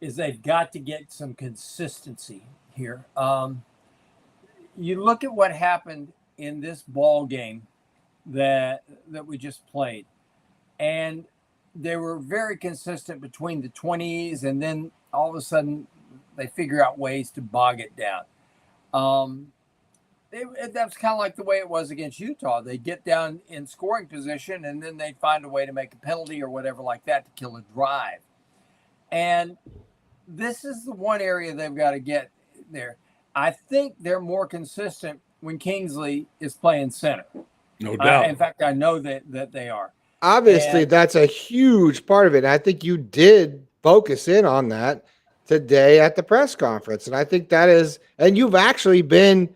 is they've got to get some consistency here. You look at what happened in this ball game that we just played, and they were very consistent between the 20s, and then all of a sudden they figure out ways to bog it down. That's kind of like the way it was against Utah. They get down in scoring position, and then they'd find a way to make a penalty or whatever like that to kill a drive. And this is the one area they've got to get there. I think they're more consistent when Kingsley is playing center. No doubt. In fact, I know that they are. Obviously, that's a huge part of it. I think you did focus in on that. today at the press conference. And I think that is, and you've actually been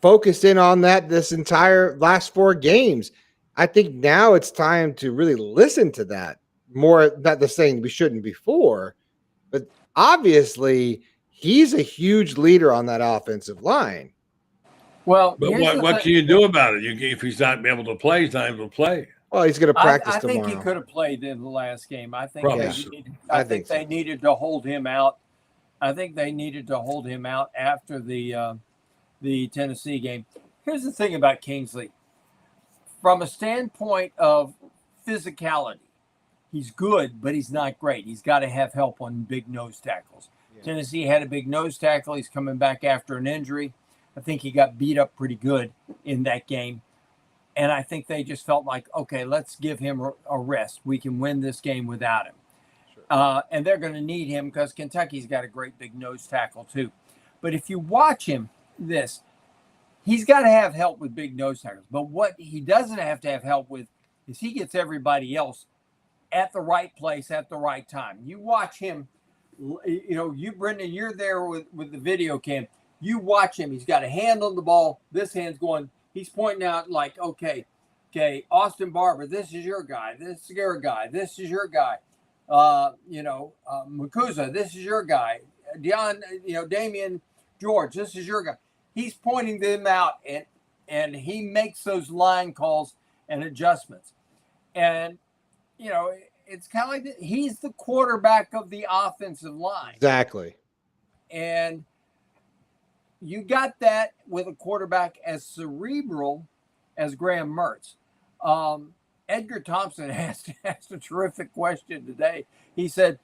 focused in on that this entire last 4 games. I think now it's time to really listen to that more. Not the saying we shouldn't before, but obviously he's a huge leader on that offensive line. Well, but what can you do about it? If he's not able to play, he's not able to play. Well, he's going to practice I tomorrow. think he could have played in the last game. I think they needed to hold him out. I think they needed to hold him out after the Tennessee game. Here's the thing about Kingsley. From a standpoint of physicality, he's good, but he's not great. He's got to have help on big nose tackles. Yeah. Tennessee had a big nose tackle. He's coming back after an injury. I think he got beat up pretty good in that game. And I think they just felt like, okay, let's give him a rest. We can win this game without him. Sure. And they're going to need him because Kentucky's got a great big nose tackle too. But if you watch him, he's got to have help with big nose tackles. But what he doesn't have to have help with is he gets everybody else at the right place at the right time. You watch him, Brenden, you're there with the video cam. You watch him. He's got a hand on the ball. This hand's going. He's pointing out like, okay, Austin Barber, this is your guy. This is your guy. This is your guy. Makuza, this is your guy. Damian George, this is your guy. He's pointing them out, and he makes those line calls and adjustments. And, it's kind of like he's the quarterback of the offensive line. Exactly. And you got that with a quarterback as cerebral as Graham Mertz. Edgar Thompson asked a terrific question today. He said,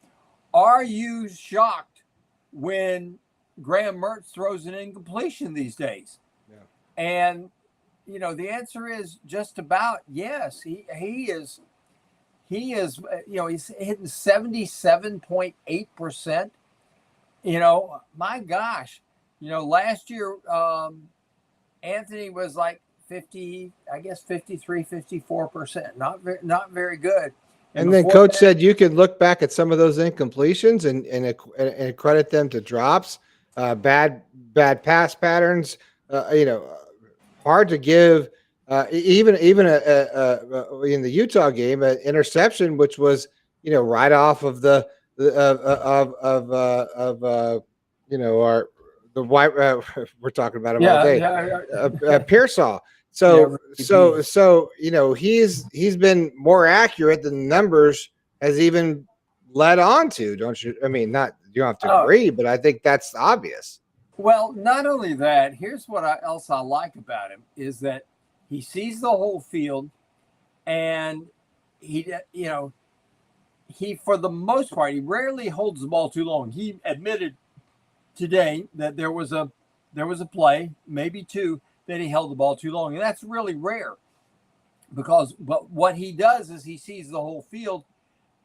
are you shocked when Graham Mertz throws an incompletion these days? Yeah. And, the answer is just about yes. He is, he's hitting 77.8%. My gosh. Last year, Anthony was like 53, 54%. Not very good. And then coach said you could look back at some of those incompletions and credit them to drops, bad pass patterns. Hard to give. Even in the Utah game, an interception, which was right off of the white we're talking about him all day. Pearsall. So he's been more accurate than the numbers has even led on to, don't you? I mean, not you don't have to agree, but I think that's obvious. Well, not only that, here's what else I like about him is that he sees the whole field, and he for the most part, he rarely holds the ball too long. He admitted today that there was a play, maybe 2, that he held the ball too long, and that's really rare but what he does is he sees the whole field,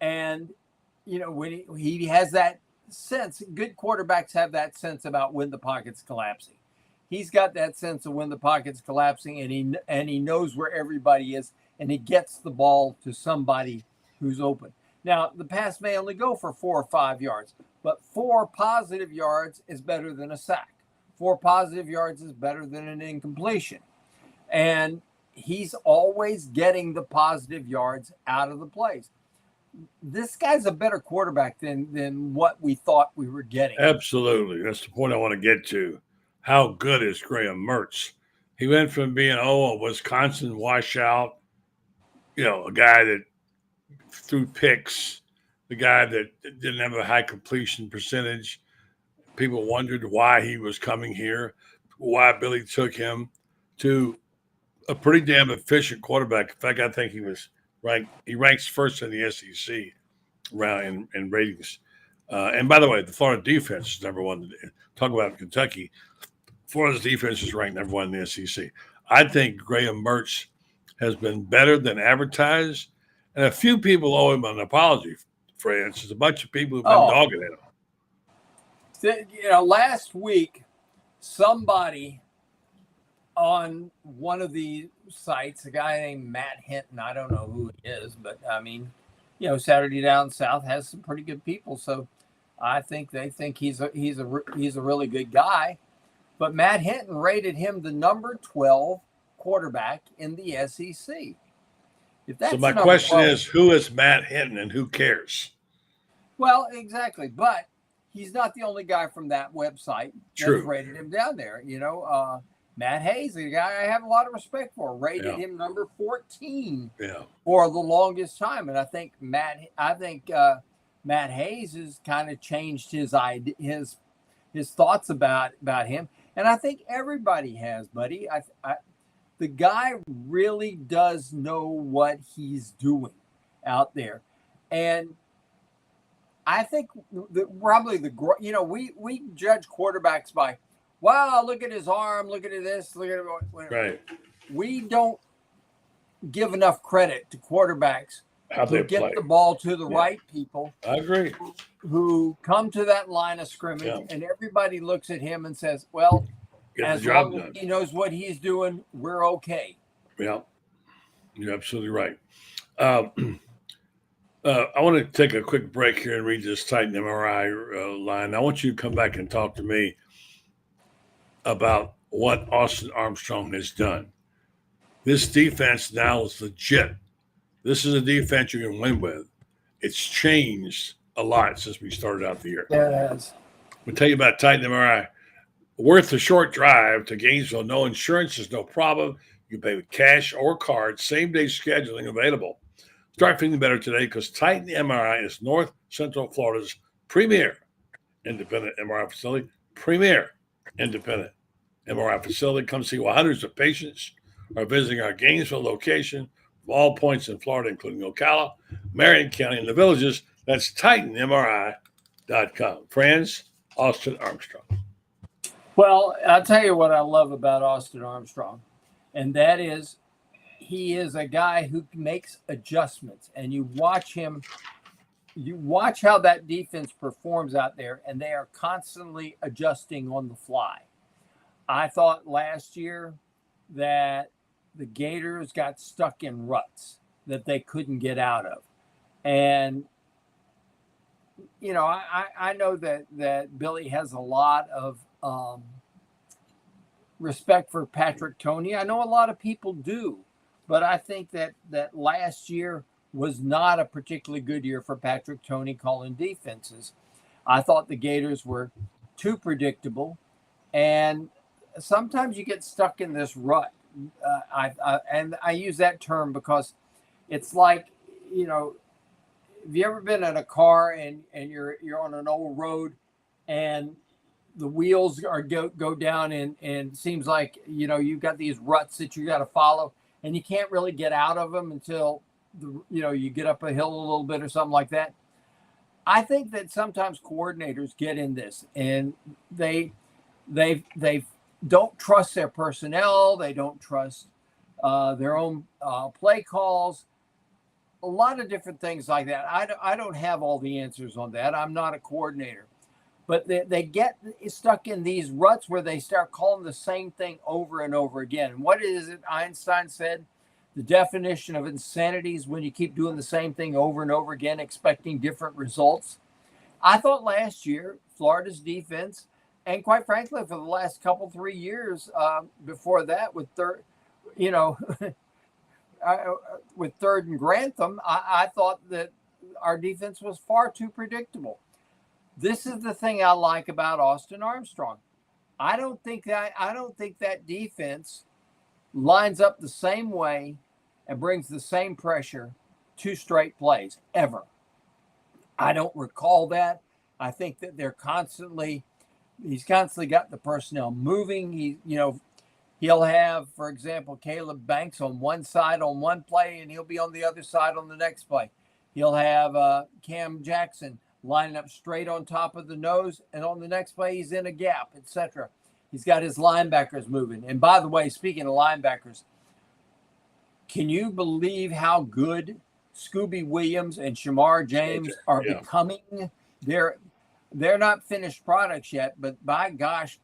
and when he has that sense. Good quarterbacks have that sense about when the pocket's collapsing. He's got that sense of when the pocket's collapsing, and he knows where everybody is, and he gets the ball to somebody who's open. Now, the pass may only go for 4 or 5 yards, but 4 positive yards is better than a sack. 4 positive yards is better than an incompletion. And he's always getting the positive yards out of the plays. This guy's a better quarterback than what we thought we were getting. Absolutely. That's the point I want to get to. How good is Graham Mertz? He went from being, a Wisconsin washout, a guy that threw picks, the guy that didn't have a high completion percentage. People wondered why he was coming here, why Billy took him, to a pretty damn efficient quarterback. In fact, I think he ranks first in the SEC round in ratings. And by the way, the Florida defense is number one. Talk about Kentucky. Florida's defense is ranked number 1 in the SEC. I think Graham Mertz has been better than advertised. And a few people owe him an apology, France. There's a bunch of people who've been dogging at him. Last week, somebody on one of the sites, a guy named Matt Hinton, I don't know who he is, but Saturday Down South has some pretty good people. So I think they think he's a really good guy. But Matt Hinton rated him the number 12 quarterback in the SEC. So my question is, who is Matt Hinton and who cares? Well, exactly. But he's not the only guy from that website that's rated him down there. Matt Hayes, a guy I have a lot of respect for, rated him number 14 for the longest time. And I think Matt Hayes has kind of changed his thoughts about him. And I think everybody has, buddy. The guy really does know what he's doing out there. And I think we judge quarterbacks by, wow, look at his arm, look at this, look at it. Right. We don't give enough credit to quarterbacks who get the ball to the right people. I agree. Who come to that line of scrimmage and everybody looks at him and says, well, as long as he knows what he's doing, we're okay. Yeah, you're absolutely right. I want to take a quick break here and read this Titan MRI line. I want you to come back and talk to me about what Austin Armstrong has done. This defense now is legit. This is a defense you can win with. It's changed a lot since we started out the year. Yeah, it has. We'll tell you about Titan MRI. Worth a short drive to Gainesville. No insurance is no problem. You pay with cash or card. Same-day scheduling available. Start feeling better today because Titan MRI is North Central Florida's premier independent MRI facility. Premier independent MRI facility. Come see what hundreds of patients are visiting our Gainesville location from all points in Florida, including Ocala, Marion County, and the villages. That's TitanMRI.com. Franz, Austin Armstrong. Well, I'll tell you what I love about Austin Armstrong, and that is he is a guy who makes adjustments. And you watch him, you watch how that defense performs out there, and they are constantly adjusting on the fly. I thought last year that the Gators got stuck in ruts that they couldn't get out of. And I know that Billy has a lot of respect for Patrick Toney. I know a lot of people do, but I think that last year was not a particularly good year for Patrick Toney calling defenses. I thought the Gators were too predictable, and sometimes you get stuck in this rut. I use that term because it's like, have you ever been in a car and you're on an old road and the wheels go down and it seems like, you've got these ruts that you got to follow and you can't really get out of them until you get up a hill a little bit or something like that. I think that sometimes coordinators get in this and they don't trust their personnel. They don't trust their own play calls. A lot of different things like that. I don't have all the answers on that. I'm not a coordinator. But they get stuck in these ruts where they start calling the same thing over and over again. And what is it Einstein said? The definition of insanity is when you keep doing the same thing over and over again, expecting different results. I thought last year, Florida's defense, and quite frankly, for the last 3 years before that with third and Grantham, I thought that our defense was far too predictable. This is the thing I like about Austin Armstrong. I don't think that defense lines up the same way and brings the same pressure 2 straight plays ever. I don't recall that. I think that he's constantly got the personnel moving. He'll have, for example, Caleb Banks on one side on one play, and he'll be on the other side on the next play. He'll have Cam Jackson lining up straight on top of the nose, and on the next play, he's in a gap, etc. He's got his linebackers moving. And by the way, speaking of linebackers, can you believe how good Scooby Williams and Shamar James are becoming? They're not finished products yet, but by gosh,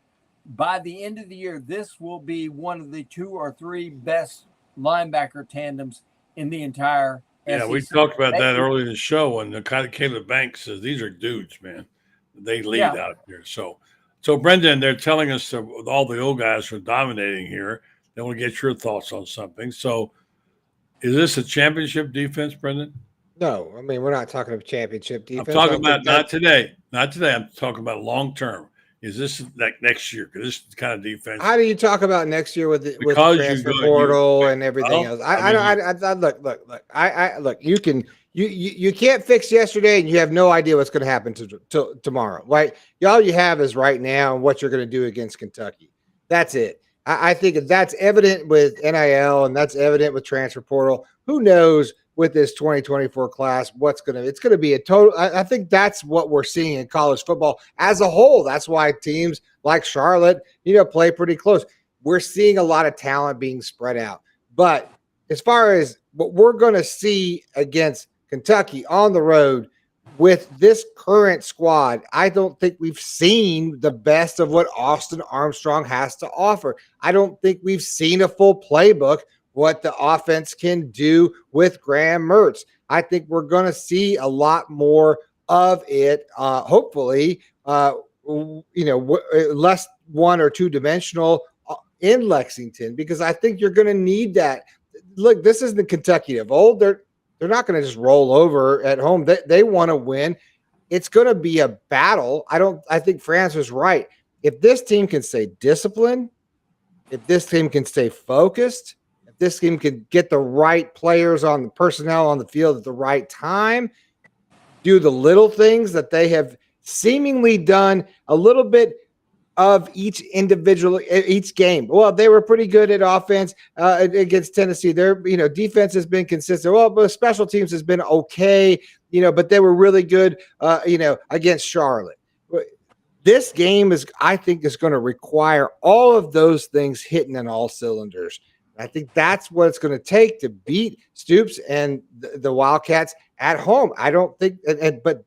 by the end of the year, this will be one of the 2 or 3 best linebacker tandems in the entire SEC. We talked about that earlier in the show, and the kind of Caleb Banks says these are dudes, man. they lead out here. So Brenden, they're telling us that all the old guys are dominating here. They want to get your thoughts on something. So is this a championship defense, Brenden? No, I mean, we're not talking about championship defense. I'm talking about not today. Not today. I'm talking about long term. Is this like next year? Because this is the kind of defense. How do you talk about next year with the transfer portal and everything else? Look. You can't fix yesterday, and you have no idea what's going to happen to tomorrow. Right? All you have is right now and what you're going to do against Kentucky. That's it. I think that's evident with NIL, and that's evident with transfer portal. Who knows with this 2024 class it's going to be a total. I think that's what we're seeing in college football as a whole. That's why teams like Charlotte, play pretty close. We're seeing a lot of talent being spread out. But as far as what we're going to see against Kentucky on the road with this current squad, I don't think we've seen the best of what Austin Armstrong has to offer. I don't think we've seen a full playbook, what the offense can do with Graham Mertz. I think we're going to see a lot more of it, hopefully, less one or two dimensional in Lexington, because I think you're going to need that. Look, this is the Kentucky of old. They're not going to just roll over at home. They want to win. It's going to be a battle. I think Franz was right. If this team can stay disciplined, if this team can stay focused, if this team can get the right players on the personnel on the field at the right time, do the little things that they have seemingly done a little bit of each game. Well, they were pretty good at offense against Tennessee. Their defense has been consistent. Well, but special teams has been okay, but they were really good against Charlotte. This game I think is going to require all of those things hitting on all cylinders. I think that's what it's going to take to beat Stoops and the Wildcats at home. I don't think but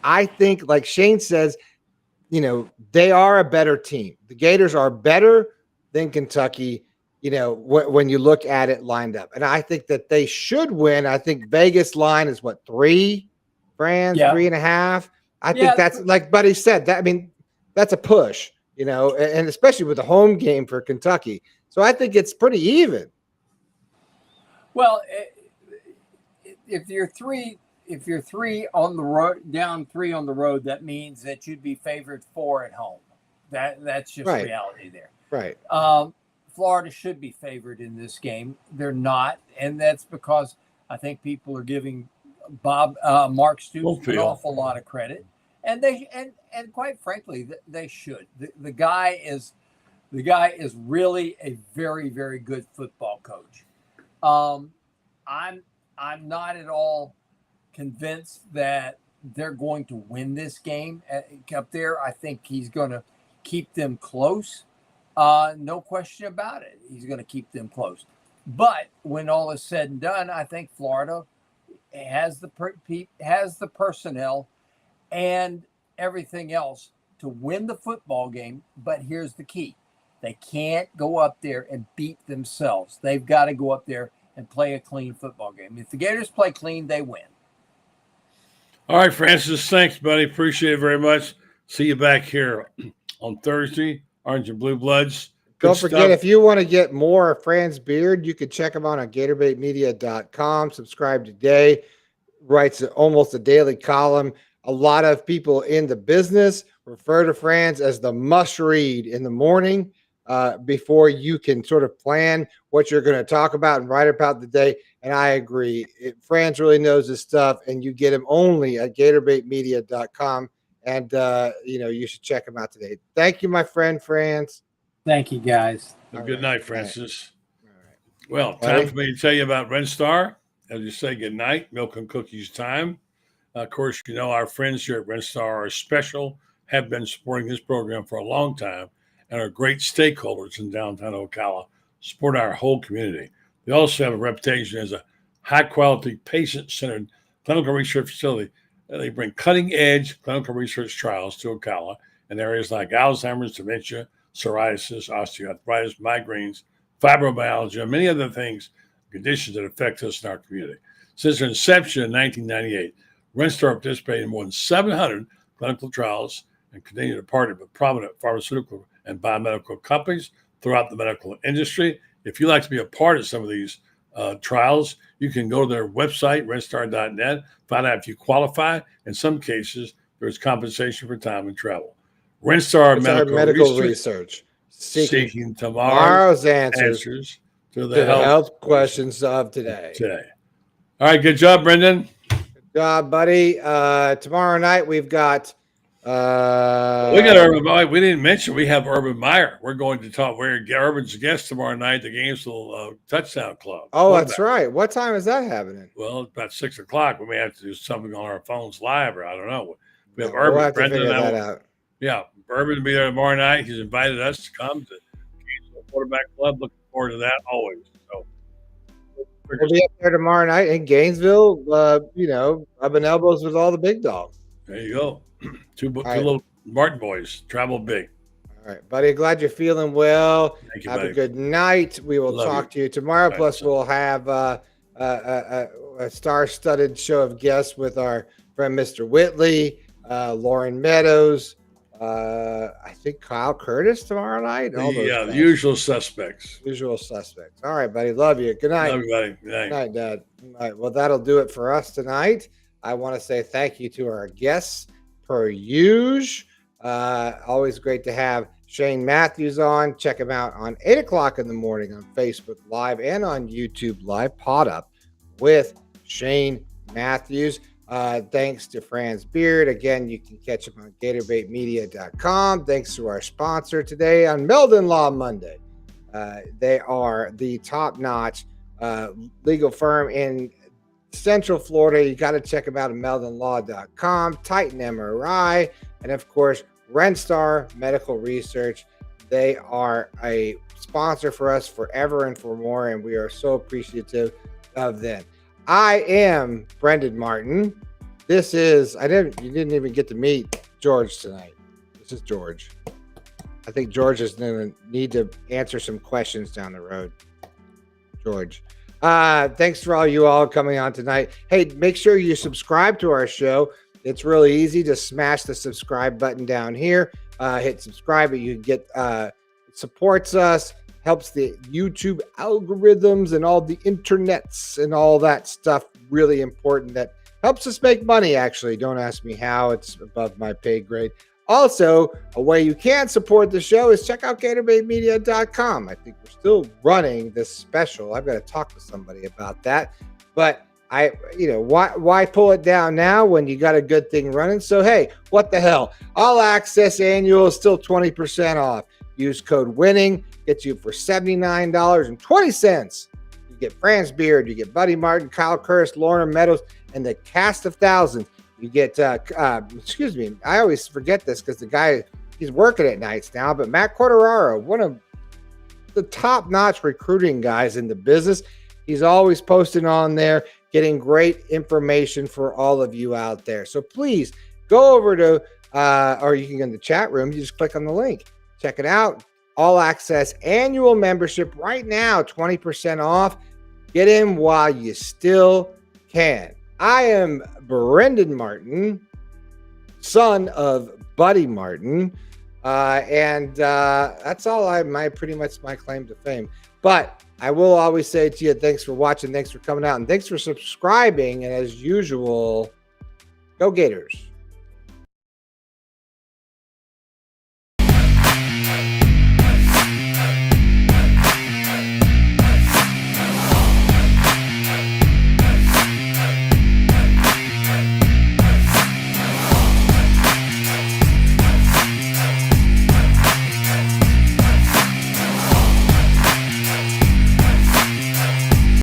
I think, like Shane says, they are a better team. The Gators are better than Kentucky, when you look at it lined up. And I think that they should win. I think Vegas line is 3, Franz, 3.5. I think that's, like Buddy said, that's a push, and especially with the home game for Kentucky. So I think it's pretty even. Well, if you're 3 on the road, down 3 on the road, that means that you'd be favored 4 at home. That's just reality there. Right. Florida should be favored in this game. They're not, and that's because I think people are giving Mark Stoops an awful lot of credit, and and quite frankly, they should. The guy is really a very, very good football coach. I'm not at all convinced that they're going to win this game up there. I think he's going to keep them close. No question about it. He's going to keep them close. But when all is said and done, I think Florida has the personnel and everything else to win the football game. But here's the key. They can't go up there and beat themselves. They've got to go up there and play a clean football game. If the Gators play clean, they win. All right, Francis, thanks, buddy. Appreciate it very much. See you back here on Thursday, Orange and Blue Bloods. Don't forget, if you want to get more of Franz Beard, you can check him out on GatorbaitMedia.com. Subscribe today. Writes almost a daily column. A lot of people in the business refer to Franz as the must-read in the morning before you can sort of plan what you're going to talk about and write about the day. And I agree. Franz really knows his stuff, and you get him only at GatorbaitMedia.com. And, you should check him out today. Thank you, my friend, Franz. Thank you, guys. Good night, Francis. All right. Well, time for me to tell you about Red Star. As you say, good night. Milk and cookies time. Of course, our friends here at Red Star are special, have been supporting this program for a long time, and are great stakeholders in downtown Ocala, support our whole community. They also have a reputation as a high-quality, patient-centered clinical research facility. They bring cutting-edge clinical research trials to Ocala in areas like Alzheimer's, dementia, psoriasis, osteoarthritis, migraines, fibromyalgia, many other things, conditions that affect us in our community. Since their inception in 1998, Red Star participated in more than 700 clinical trials and continue to partner with prominent pharmaceutical and biomedical companies throughout the medical industry. If you'd like to be a part of some of these trials, you can go to their website, redstar.net, find out if you qualify. In some cases, there's compensation for time and travel. Redstar Medical Research. Seeking tomorrow's answers to the health questions of today. All right, good job, Brenden. Good job, buddy. Tomorrow night we've got we got Urban Meyer. We didn't mention we have Urban Meyer. We're going to talk. We're Urban's guest tomorrow night, the Gainesville Touchdown Club. Oh, that's right. What time is that happening? Well, it's about 6 o'clock. We may have to do something on our phones live, or I don't know. We have Urban. We'll have to figure that out. Yeah, Urban will be there tomorrow night. He's invited us to come to Gainesville Quarterback Club. Looking forward to that always. So we'll be up there tomorrow night in Gainesville. Rubbing elbows with all the big dogs. There you go. Two little Martin boys travel big. All right, buddy. Glad you're feeling well. Thank you, Have buddy. a good night. We will talk to you tomorrow. Right, Plus, we'll have a star-studded show of guests with our friend Mr. Whitley, Lauren Meadows. I think Kyle Curtis tomorrow night. The usual suspects. Usual suspects. All right, buddy. Love you. Good night. Love you, buddy. Good night, Dad. All right. Well, that'll do it for us tonight. I want to say thank you to our guests per usual. Always great to have Shane Mathews on. Check him out on 8 o'clock in the morning on Facebook Live and on YouTube Live. Pod Up with Shane Mathews. Thanks to Franz Beard. Again, you can catch him on GatorBaitMedia.com. Thanks to our sponsor today on Meldon Law Monday. They are the top-notch legal firm in Central Florida. You got to check them out at meldonlaw.com. Titan MRI, and of course, Redstar Medical Research. They are a sponsor for us forever and for more, and we are so appreciative of them. I am Brenden Martin. This is you didn't even get to meet George tonight. This is George. I think George is going to need to answer some questions down the road. George. Thanks for all you all coming on tonight. Hey, make sure you subscribe to our show. It's really easy. Just smash the subscribe button down here. Hit subscribe. You get it supports us, helps the YouTube algorithms and all the internets and all that stuff. Really important. That helps us make money, actually. Don't ask me how. It's above my pay grade. Also, a way you can support the show is check out GatorBaitMedia.com. I think we're still running this special. I've got to talk to somebody about that. But why pull it down now when you got a good thing running? So, hey, what the hell? All Access Annual is still 20% off. Use code WINNING. Gets you for $79.20. You get Franz Beard. You get Buddy Martin, Kyle Curtis, Lauren Meadows, and the cast of thousands. You get, excuse me, I always forget this because the guy, he's working at nights now, but Matt Corderaro, one of the top-notch recruiting guys in the business. He's always posting on there, getting great information for all of you out there. So please go over to, or you can go in the chat room. You just click on the link. Check it out. All Access Annual Membership right now, 20% off. Get in while you still can. I am Brenden Martin, son of Buddy Martin, and that's all pretty much my claim to fame. But I will always say to you, thanks for watching, thanks for coming out, and thanks for subscribing. And as usual, go Gators.